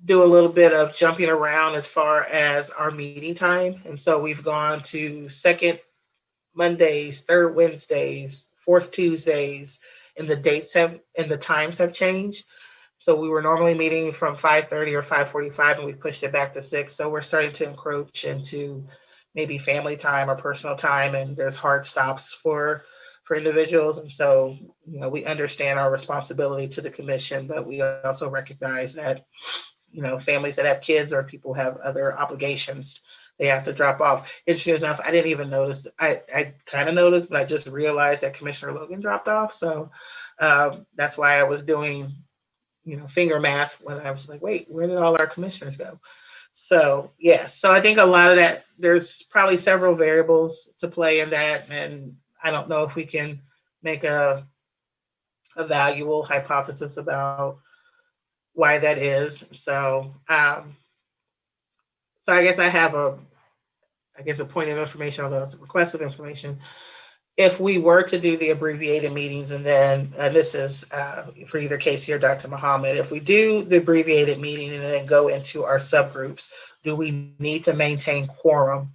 do a little bit of jumping around as far as our meeting time. And so we've gone to second Mondays, third Wednesdays, fourth Tuesdays, and the times have changed. So we were normally meeting from 5:30 or 5:45, and we pushed it back to 6. So we're starting to encroach into maybe family time or personal time, and there's hard stops for individuals. And so, we understand our responsibility to the commission, but we also recognize that, families that have kids or people have other obligations, they have to drop off. Interesting enough, I didn't even notice. I kind of noticed, but I just realized that Commissioner Logan dropped off. So that's why I was doing finger math when I was like, wait, where did all our commissioners go? So, yes. So I think a lot of that, there's probably several variables to play in that. And I don't know if we can make a valuable hypothesis about why that is. So, so I guess I have a point of information, although it's a request of information. If we were to do the abbreviated meetings, and then this is for either Casey or Dr. Muhammad, if we do the abbreviated meeting and then go into our subgroups, do we need to maintain quorum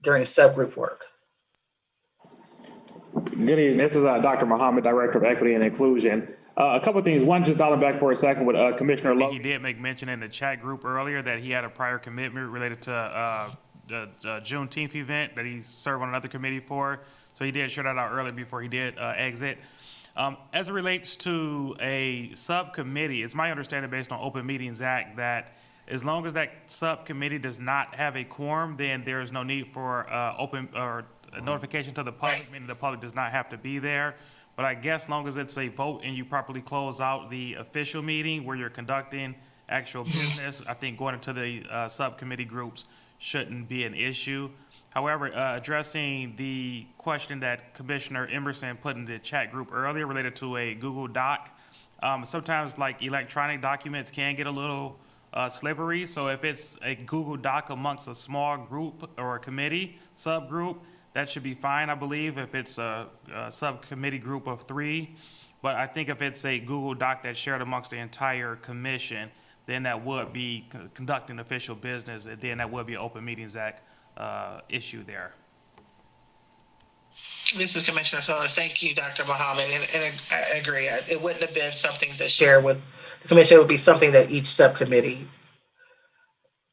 during subgroup work? Good evening. This is Dr. Muhammad, Director of Equity and Inclusion. A couple of things. One, just dialing back for a second with Commissioner Logan. He did make mention in the chat group earlier that he had a prior commitment related to the Juneteenth event that he served on another committee for. So he did share that out earlier before he did exit. As it relates to a subcommittee, it's my understanding based on Open Meetings Act that as long as that subcommittee does not have a quorum, then there is no need for open or notification to the public, meaning the public does not have to be there. But I guess as long as it's a vote and you properly close out the official meeting where you're conducting actual business, I think going into the subcommittee groups shouldn't be an issue. However, addressing the question that Commissioner Emerson put in the chat group earlier related to a Google Doc, sometimes like electronic documents can get a little slippery. So if it's a Google Doc amongst a small group or a committee subgroup, that should be fine, I believe, if it's a subcommittee group of 3. But I think if it's a Google Doc that's shared amongst the entire commission, then that would be conducting official business, and then that would be an Open Meetings Act issue there. This is Commissioner Sellers. Thank you, Dr. Muhammad. And I agree. It wouldn't have been something to share with the commission. It would be something that each subcommittee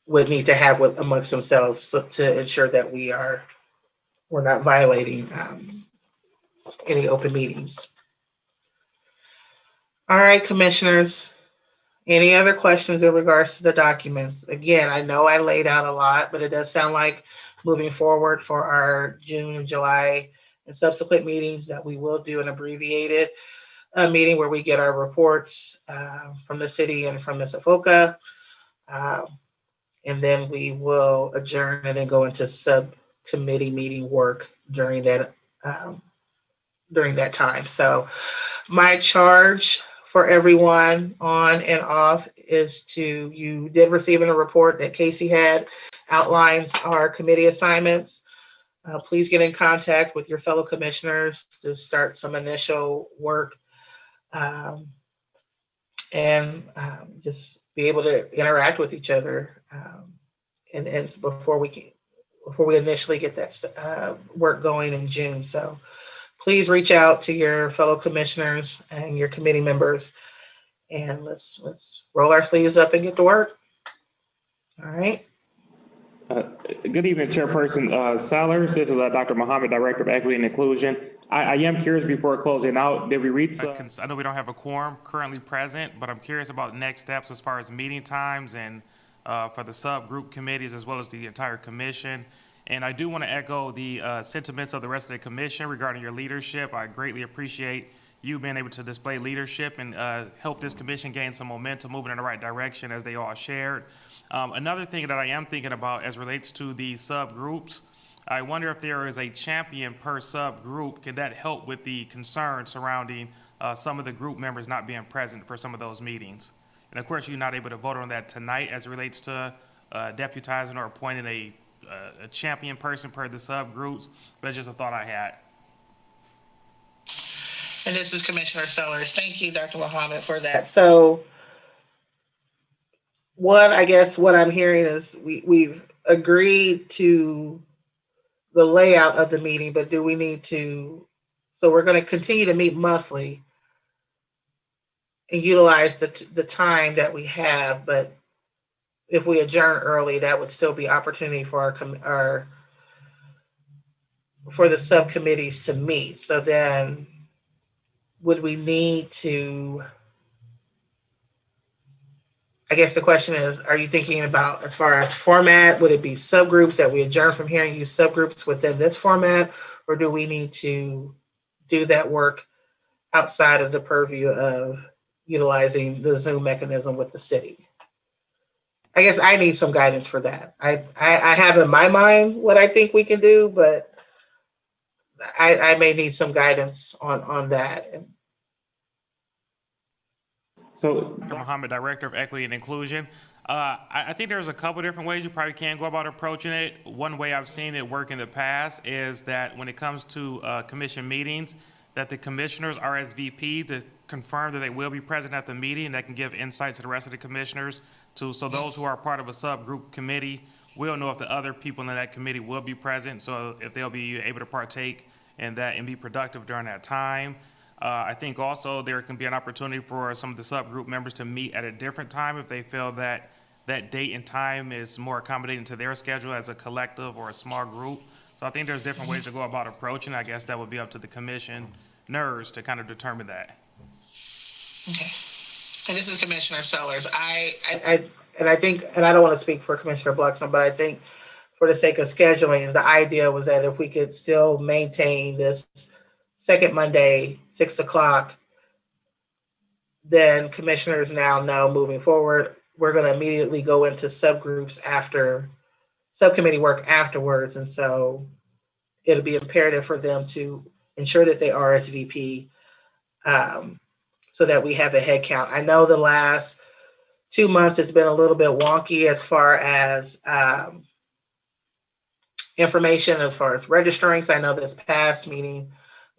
would need to have with amongst themselves to ensure that we're not violating any open meetings. All right, commissioners. Any other questions in regards to the documents? Again, I know I laid out a lot, but it does sound like moving forward for our June and July and subsequent meetings that we will do an abbreviated meeting where we get our reports from the city and from Ms. Hafoka. And then we will adjourn and then go into subcommittee meeting work during that time. So my charge for everyone on and off is you did receive in a report that Casey had outlines our committee assignments. Please get in contact with your fellow commissioners to start some initial work and just be able to interact with each other and before we initially get that work going in June. So please reach out to your fellow commissioners and your committee members, and let's roll our sleeves up and get to work. All right. Good evening, Chairperson Sellers. This is Dr. Muhammad, Director of Equity and Inclusion. I am curious before closing out, did we reach? I know we don't have a quorum currently present, but I'm curious about next steps as far as meeting times and for the subgroup committees as well as the entire commission. And I do want to echo the sentiments of the rest of the commission regarding your leadership. I greatly appreciate you being able to display leadership and help this commission gain some momentum moving in the right direction as they all shared. Another thing that I am thinking about as relates to the subgroups, I wonder if there is a champion per subgroup. Can that help with the concern surrounding some of the group members not being present for some of those meetings? And of course, you're not able to vote on that tonight as it relates to deputizing or appointing a champion person per the subgroups, but it's just a thought I had. And this is Commissioner Sellers. Thank you, Dr. Muhammad, for that. So I guess what I'm hearing is we've agreed to the layout of the meeting, but do we need to, so we're going to continue to meet monthly and utilize the time that we have, but if we adjourn early, that would still be opportunity for for the subcommittees to meet. So then would we need to, I guess the question is, are you thinking about as far as format, would it be subgroups that we adjourn from here and use subgroups within this format? Or do we need to do that work outside of the purview of utilizing the Zoom mechanism with the city? I guess I need some guidance for that. I have in my mind what I think we can do, but I may need some guidance on that. So, Dr. Muhammad, Director of Equity and Inclusion. I think there's a couple different ways you probably can go about approaching it. One way I've seen it work in the past is that when it comes to commission meetings, that the commissioners RSVP to confirm that they will be present at the meeting. That can give insight to the rest of the commissioners. So those who are part of a subgroup committee will know if the other people in that committee will be present. So if they'll be able to partake in that and be productive during that time. I think also there can be an opportunity for some of the subgroup members to meet at a different time if they feel that that date and time is more accommodating to their schedule as a collective or a small group. So I think there's different ways to go about approaching. I guess that would be up to the commissioners to kind of determine that. Okay. And this is Commissioner Sellers. I think, and I don't want to speak for Commissioner Bloxsom, but I think for the sake of scheduling, the idea was that if we could still maintain this second Monday, 6 o'clock, then commissioners now know moving forward, we're going to immediately go into subgroups after subcommittee work afterwards. And so it'll be imperative for them to ensure that they RSVP so that we have a head count. I know the last 2 months it's been a little bit wonky as far as information, as far as registering. So I know this past meeting,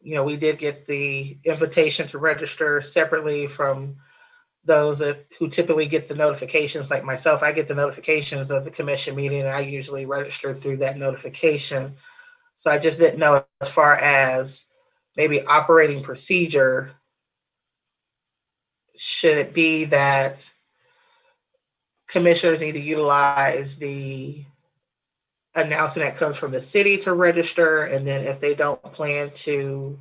we did get the invitation to register separately from those who typically get the notifications. Like myself, I get the notifications of the commission meeting, and I usually register through that notification. So I just didn't know as far as maybe operating procedure, should it be that commissioners need to utilize the announcement that comes from the city to register, and then if they don't plan to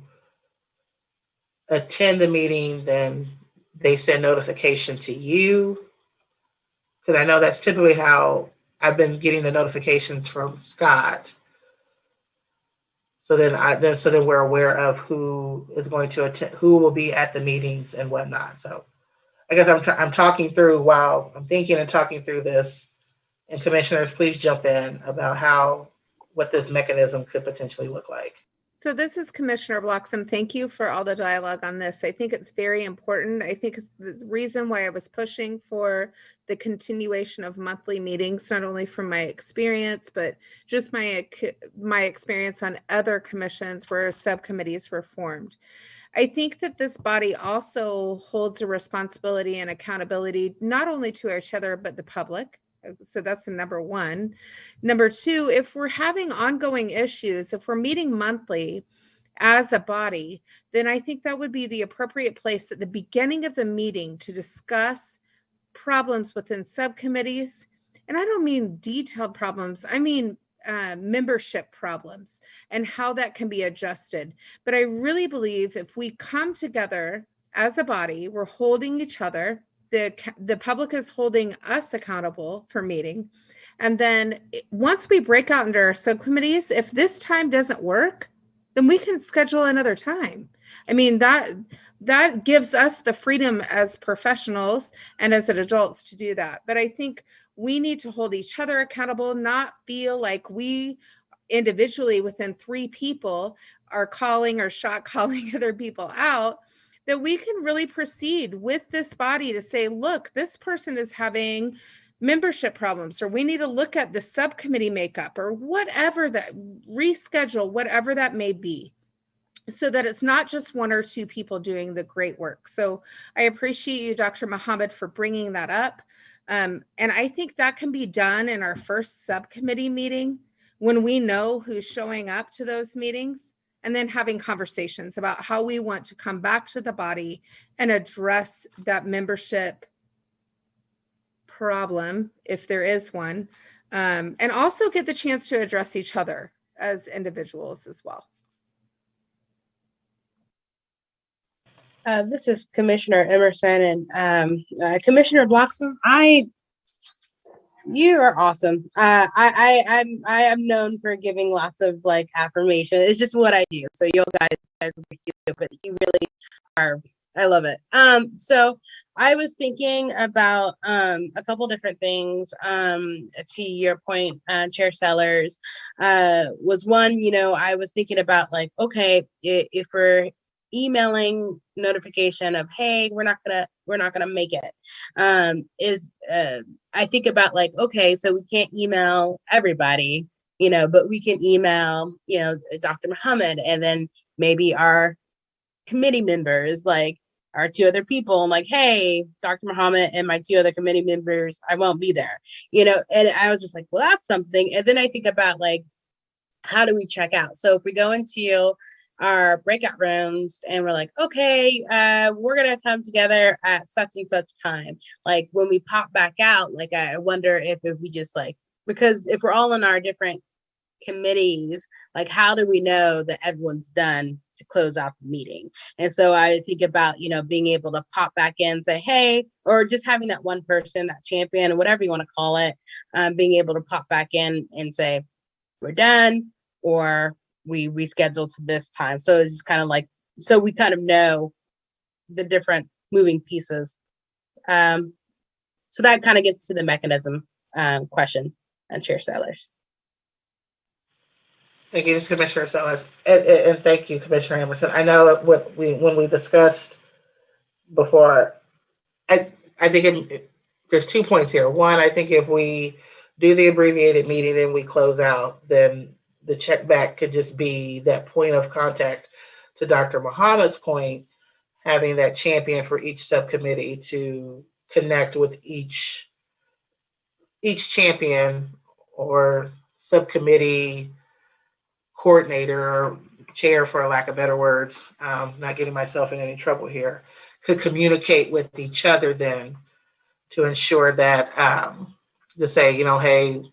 attend the meeting, then they send notification to you? Because I know that's typically how I've been getting the notifications from Scott. So then we're aware of who is going to attend, who will be at the meetings and whatnot. So I guess I'm talking through while I'm thinking and talking through this. And commissioners, please jump in about what this mechanism could potentially look like. So this is Commissioner Bloxsom. Thank you for all the dialogue on this. I think it's very important. I think it's the reason why I was pushing for the continuation of monthly meetings, not only from my experience, but just my experience on other commissions where subcommittees were formed. I think that this body also holds a responsibility and accountability, not only to each other, but the public. So that's the number one. Number two, if we're having ongoing issues, if we're meeting monthly as a body, then I think that would be the appropriate place at the beginning of the meeting to discuss problems within subcommittees. And I don't mean detailed problems. I mean membership problems and how that can be adjusted. But I really believe if we come together as a body, we're holding each other, the public is holding us accountable for meeting. And then once we break out into our subcommittees, if this time doesn't work, then we can schedule another time. I mean, that gives us the freedom as professionals and as adults to do that. But I think we need to hold each other accountable, not feel like we individually within 3 people are calling or shot calling other people out, that we can really proceed with this body to say, look, this person is having membership problems, or we need to look at the subcommittee makeup, or whatever that, reschedule, whatever that may be, so that it's not just 1 or 2 people doing the great work. So I appreciate you, Dr. Muhammad, for bringing that up. And I think that can be done in our first subcommittee meeting when we know who's showing up to those meetings, and then having conversations about how we want to come back to the body and address that membership problem, if there is one, and also get the chance to address each other as individuals as well. This is Commissioner Emerson, and Commissioner Bloxsom. You are awesome. I am known for giving lots of like affirmation. It's just what I do. So you guys, but you really are. I love it. So I was thinking about a couple different things. To your point, Chair Sellers, was one. I was thinking about like, okay, if we're emailing notification of, hey, we're not gonna make it, I think about like, okay, so we can't email everybody, but we can email, Dr. Muhammad, and then maybe our committee members, like our 2 other people, and like, hey, Dr. Muhammad and my 2 other committee members, I won't be there, and I was just like, well, that's something. And then I think about like, how do we check out? So if we go into our breakout rooms and we're like, okay, we're gonna come together at such and such time. Like when we pop back out, like I wonder if we just like, because if we're all in our different committees, like how do we know that everyone's done to close out the meeting? And so I think about, being able to pop back in and say, hey, or just having that one person, that champion, or whatever you want to call it, being able to pop back in and say, we're done, or we reschedule to this time. So it's just kind of like, so we kind of know the different moving pieces. So that kind of gets to the mechanism question, and Chair Sellers. Thank you, Commissioner Sellers, and thank you, Commissioner Emerson. I know when we discussed before, I think there's 2 points here. One, I think if we do the abbreviated meeting and we close out, then the check back could just be that point of contact. To Dr. Muhammad's point, having that champion for each subcommittee to connect with each champion or subcommittee coordinator or chair, for lack of better words, not getting myself in any trouble here, could communicate with each other then to ensure that, to say, hey,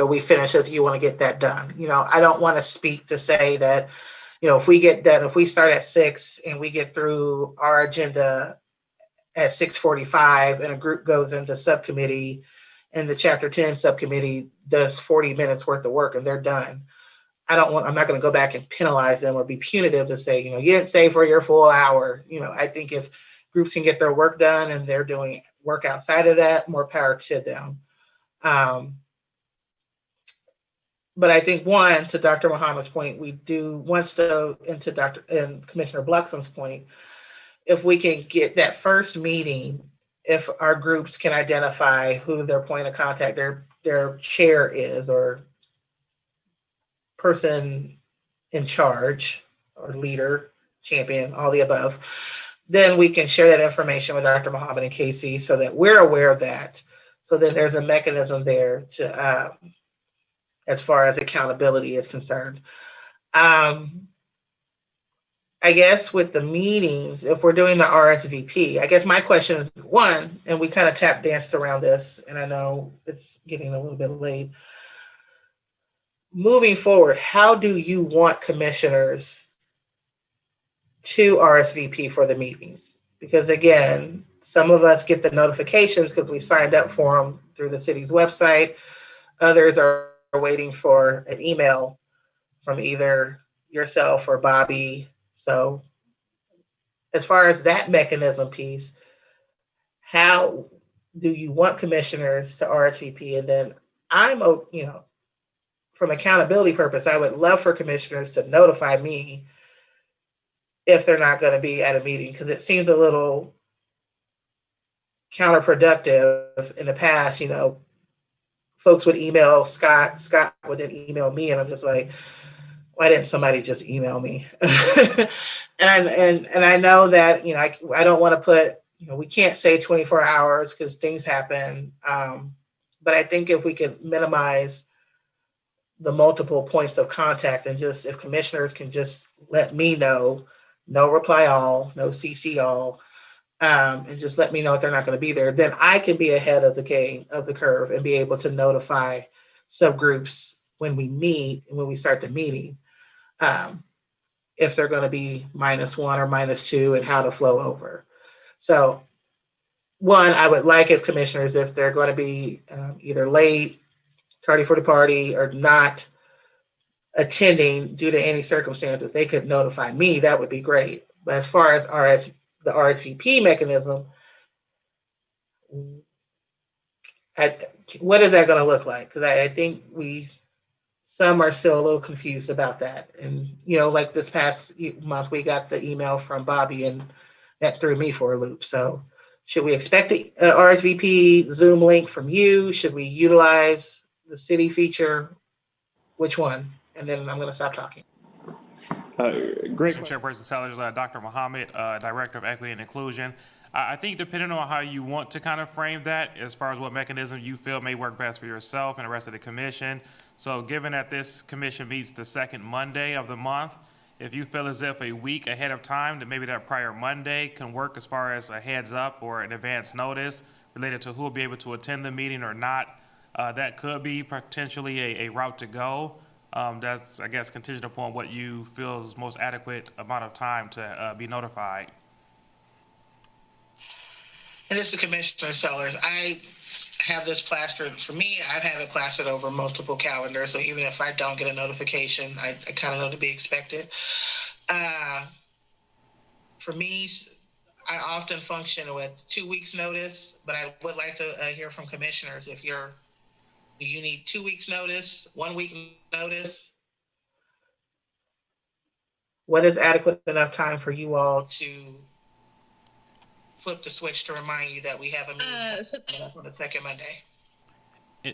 we finish if you want to get that done. I don't want to speak to say that, if we get done, if we start at 6 and we get through our agenda at 6:45 and a group goes into subcommittee and the Chapter 10 subcommittee does 40 minutes worth of work and they're done. I'm not going to go back and penalize them or be punitive to say, you didn't stay for your full hour. I think if groups can get their work done and they're doing work outside of that, more power to them. But I think, one, to Dr. Muhammad's point, we do once and Commissioner Bloxsom's point, if we can get that first meeting, if our groups can identify who their point of contact, their chair is, or person in charge, or leader, champion, all the above, then we can share that information with Dr. Muhammad and Casey so that we're aware of that. So that there's a mechanism there to, as far as accountability is concerned. I guess with the meetings, if we're doing the RSVP, I guess my question is, one, and we kind of tap danced around this, and I know it's getting a little bit late. Moving forward, how do you want commissioners to RSVP for the meetings? Because again, some of us get the notifications because we signed up for them through the city's website. Others are waiting for an email from either yourself or Bobby. So as far as that mechanism piece, how do you want commissioners to RSVP? And then I'm, from accountability purpose, I would love for commissioners to notify me if they're not going to be at a meeting, because it seems a little counterproductive. In the past, folks would email Scott would then email me, and I'm just like, why didn't somebody just email me? and I know that, I don't want to put, we can't say 24 hours because things happen. But I think if we could minimize the multiple points of contact, and just, if commissioners can just let me know, no reply all, no CC all, and just let me know if they're not going to be there, then I can be ahead of the curve and be able to notify subgroups when we meet and when we start the meeting, if they're going to be -1 or -2 and how to flow over. So one, I would like if commissioners, if they're going to be either late, tardy for the party, or not attending due to any circumstances, they could notify me. That would be great. But as far as the RSVP mechanism, what is that going to look like? Because I think some are still a little confused about that. And, like this past month, we got the email from Bobby, and that threw me for a loop. So should we expect the RSVP Zoom link from you? Should we utilize the city feature? Which one? And then I'm going to stop talking. Great. Chairperson Sellers, Dr. Muhammad, Director of Equity and Inclusion. I think depending on how you want to kind of frame that, as far as what mechanism you feel may work best for yourself and the rest of the commission. So given that this commission meets the second Monday of the month, if you feel as if a week ahead of time, that maybe that prior Monday can work as far as a heads up or an advance notice related to who will be able to attend the meeting or not, that could be potentially a route to go. That's, I guess, contingent upon what you feel is most adequate amount of time to be notified. And this is Commissioner Sellers. I have this plastered, for me, I've had it plastered over multiple calendars. So even if I don't get a notification, I kind of know to be expected. For me, I often function with 2 weeks notice, but I would like to hear from commissioners. Do you need 2 weeks notice, 1 week notice? What is adequate enough time for you all to flip the switch to remind you that we have a meeting on the second Monday?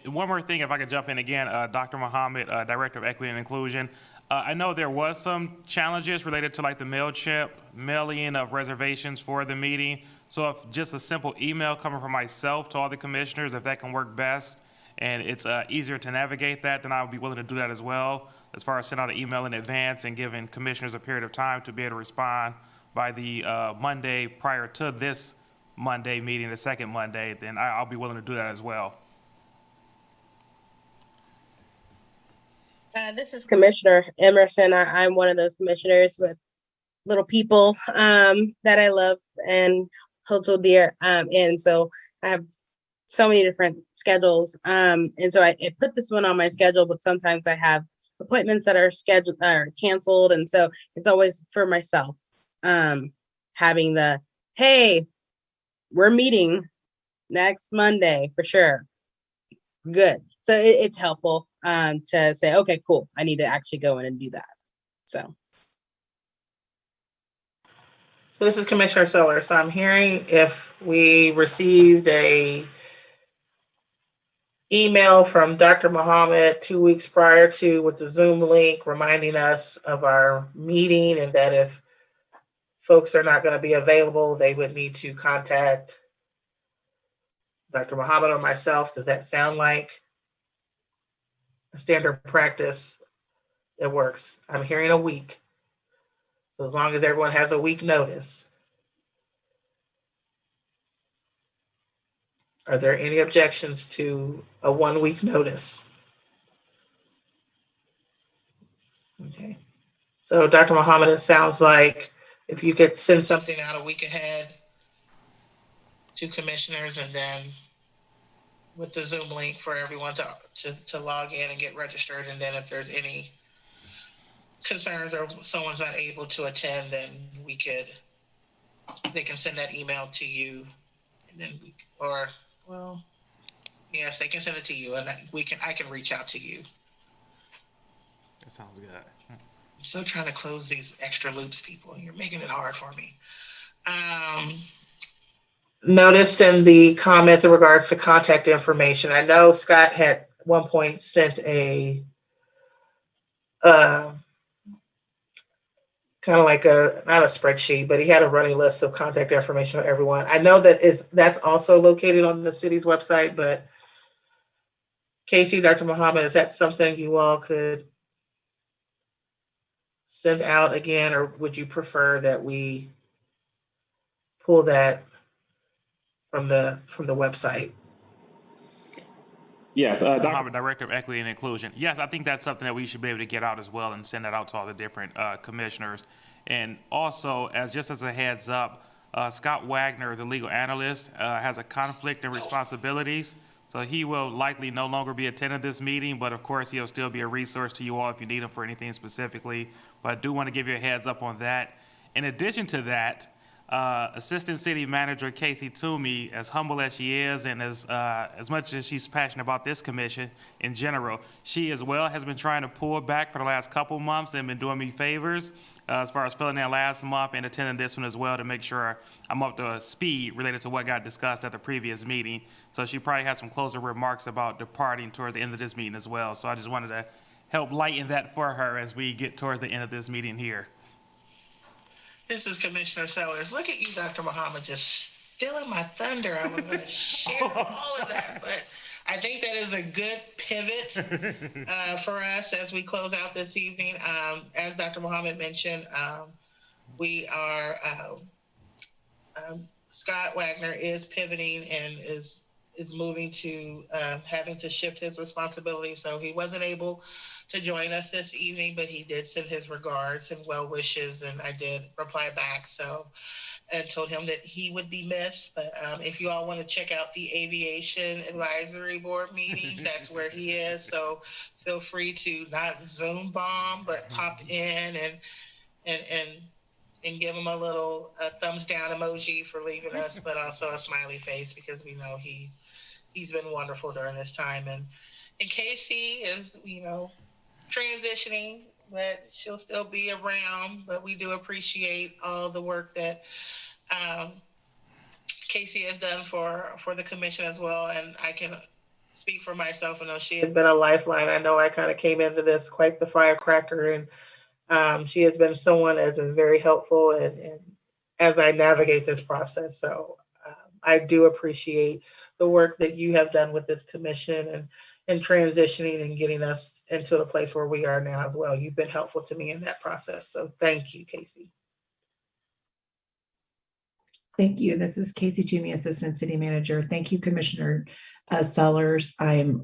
One more thing, if I could jump in again, Dr. Muhammad, Director of Equity and Inclusion. I know there was some challenges related to like the MailChimp mailing of reservations for the meeting. So if just a simple email coming from myself to all the commissioners, if that can work best and it's easier to navigate that, then I would be willing to do that as well, as far as send out an email in advance and giving commissioners a period of time to be able to respond by the Monday prior to this Monday meeting, the second Monday, then I'll be willing to do that as well. This is Commissioner Emerson. I'm one of those commissioners with little people that I love and hold so dear. And so I have so many different schedules. And so I put this one on my schedule, but sometimes I have appointments that are scheduled or canceled. And so it's always for myself. Having the, hey, we're meeting next Monday for sure. Good. So it's helpful to say, okay, cool. I need to actually go in and do that. So this is Commissioner Sellers. So I'm hearing if we received a email from Dr. Muhammad 2 weeks prior to with the Zoom link reminding us of our meeting, and that if folks are not going to be available, they would need to contact Dr. Muhammad or myself. Does that sound like a standard practice that works? I'm hearing a week. So as long as everyone has a week notice. Are there any objections to a 1 week notice? Okay. So Dr. Muhammad, it sounds like if you could send something out a week ahead to commissioners, and then with the Zoom link for everyone to log in and get registered. And then if there's any concerns or someone's not able to attend, then they can send that email to you, and then or Well, yes, they can send it to you, and I can reach out to you. That sounds good. I'm still trying to close these extra loops, people, and you're making it hard for me. Noticed in the comments in regards to contact information, I know Scott had at one point sent a kind of like not a spreadsheet, but he had a running list of contact information for everyone. I know that's also located on the city's website, but Casey, Dr. Muhammad, is that something you all could send out again, or would you prefer that we pull that from the website? Yes, Muhammad, Director of Equity and Inclusion. Yes, I think that's something that we should be able to get out as well and send that out to all the different commissioners. And also, just as a heads up, Scott Wagner, the legal analyst, has a conflict in responsibilities. So he will likely no longer be attending this meeting, but of course he'll still be a resource to you all if you need him for anything specifically. But I do want to give you a heads up on that. In addition to that, Assistant City Manager Casey Toomey, as humble as she is and as much as she's passionate about this commission in general, she as well has been trying to pull back for the last couple months and been doing me favors as far as filling in last month and attending this one as well to make sure I'm up to speed related to what got discussed at the previous meeting. So she probably has some closing remarks about departing towards the end of this meeting as well. So I just wanted to help lighten that for her as we get towards the end of this meeting here. This is Commissioner Sellers. Look at you, Dr. Muhammad, just stealing my thunder. I was going to share all of that, but I think that is a good pivot for us as we close out this evening. As Dr. Muhammad mentioned, we are Scott Wagner is pivoting and is moving to having to shift his responsibility. So he wasn't able to join us this evening, but he did send his regards and well wishes, and I did reply back. So, and told him that he would be missed. But if you all want to check out the Aviation Advisory Board meetings, that's where he is. So feel free to not Zoom bomb, but pop in and give him a little thumbs down emoji for leaving us, but also a smiley face because we know he's been wonderful during this time. And Casey is, transitioning, but she'll still be around. But we do appreciate all the work that Casey has done for the commission as well. And I can speak for myself. I know she has been a lifeline. I know I kind of came into this quite the firecracker, and she has been someone that's been very helpful and as I navigate this process. So I do appreciate the work that you have done with this commission and transitioning and getting us into the place where we are now as well. You've been helpful to me in that process. So thank you, Casey. Thank you. This is Casey Toomey, Assistant City Manager. Thank you, Commissioner Sellers. I'm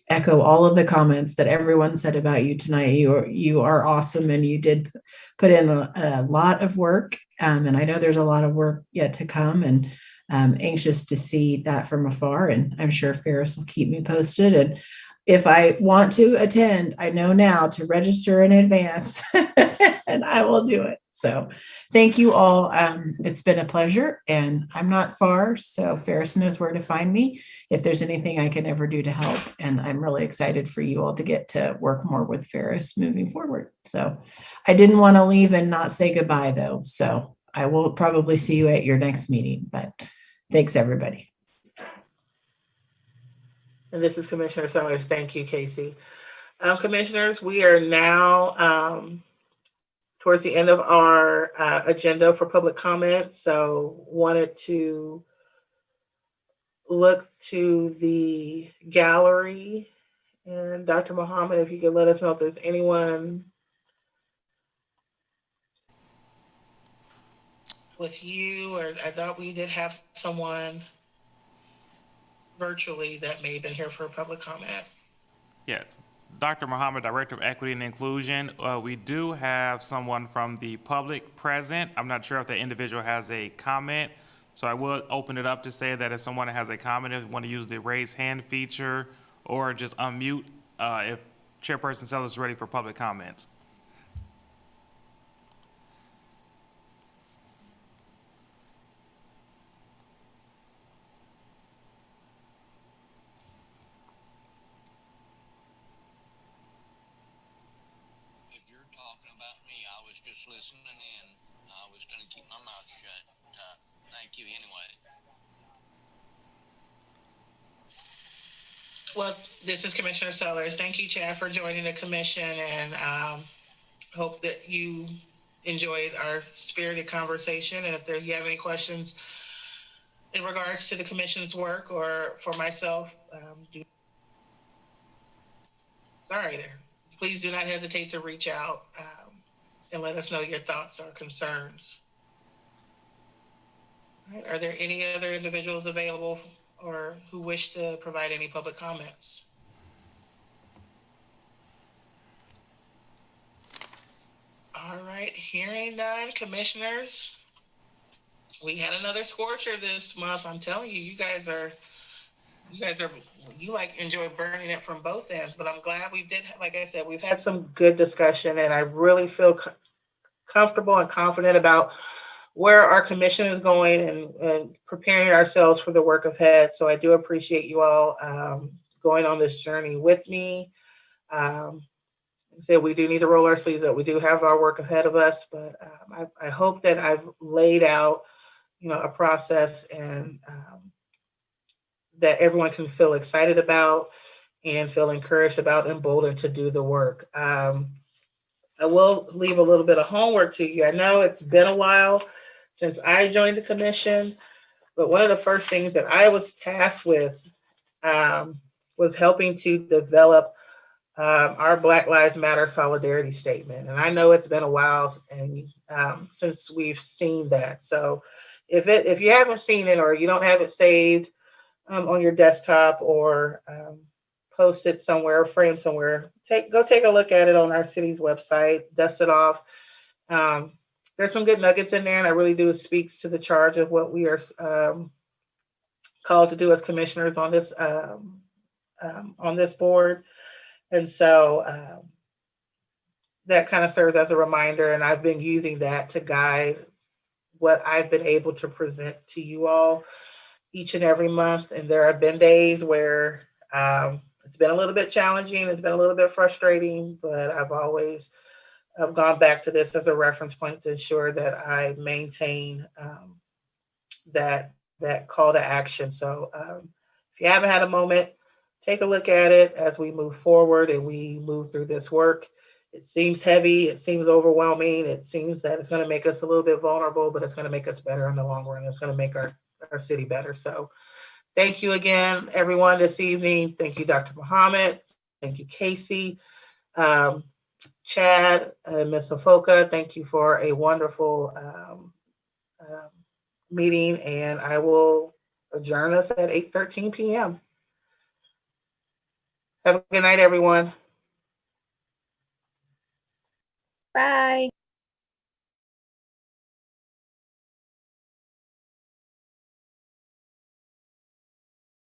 echo all of the comments that everyone said about you tonight. You are awesome, and you did put in a lot of work. And I know there's a lot of work yet to come, and I'm anxious to see that from afar. And I'm sure Farris will keep me posted. And if I want to attend, I know now to register in advance, and I will do it. So thank you all. It's been a pleasure, and I'm not far, so Farris knows where to find me if there's anything I can ever do to help. And I'm really excited for you all to get to work more with Farris moving forward. So I didn't want to leave and not say goodbye, though. So I will probably see you at your next meeting, but thanks, everybody. And this is Commissioner Sellers. Thank you, Casey. Commissioners, we are now towards the end of our agenda for public comment. So wanted to look to the gallery. And Dr. Muhammad, if you could let us know if there's anyone with you, or I thought we did have someone virtually that may have been here for a public comment. Yes. Dr. Muhammad, Director of Equity and Inclusion. We do have someone from the public present. I'm not sure if the individual has a comment, so I will open it up to say that if someone has a comment, if you want to use the raise hand feature or just unmute if Chairperson Sellers is ready for public comments. just listening in. I was going to keep my mouth shut. Thank you anyway. Well, this is Commissioner Sellers. Thank you, Chad, for joining the commission, and hope that you enjoyed our spirited conversation. And if you have any questions in regards to the commission's work or for myself, please do not hesitate to reach out and let us know your thoughts or concerns. All right. Are there any other individuals available or who wish to provide any public comments? All right, hearing none, commissioners. We had another scorcher this month. I'm telling you, you guys enjoy burning it from both ends, but I'm glad we did, like I said, we've had some good discussion, and I really feel comfortable and confident about where our commission is going and preparing ourselves for the work ahead. So I do appreciate you all going on this journey with me. So we do need to roll our sleeves up. We do have our work ahead of us, but I hope that I've laid out, a process and that everyone can feel excited about and feel encouraged about, emboldened to do the work. I will leave a little bit of homework to you. I know it's been a while since I joined the commission, but one of the first things that I was tasked with was helping to develop our Black Lives Matter solidarity statement. And I know it's been a while and since we've seen that. So if you haven't seen it or you don't have it saved on your desktop or post it somewhere, or framed somewhere, go take a look at it on our city's website, dust it off. There's some good nuggets in there, and I really do speaks to the charge of what we are called to do as commissioners on this board. And so that kind of serves as a reminder, and I've been using that to guide what I've been able to present to you all each and every month. And there have been days where it's been a little bit challenging, it's been a little bit frustrating, but I've always gone back to this as a reference point to ensure that I maintain that call to action. So if you haven't had a moment, take a look at it as we move forward and we move through this work. It seems heavy, it seems overwhelming, it seems that it's going to make us a little bit vulnerable, but it's going to make us better in the long run. It's going to make our city better. So thank you again, everyone, this evening. Thank you, Dr. Muhammad. Thank you, Casey, Chad, and Ms. Hafoka. Thank you for a wonderful meeting, and I will adjourn us at 8:13 p.m. Have a good night, everyone. Bye.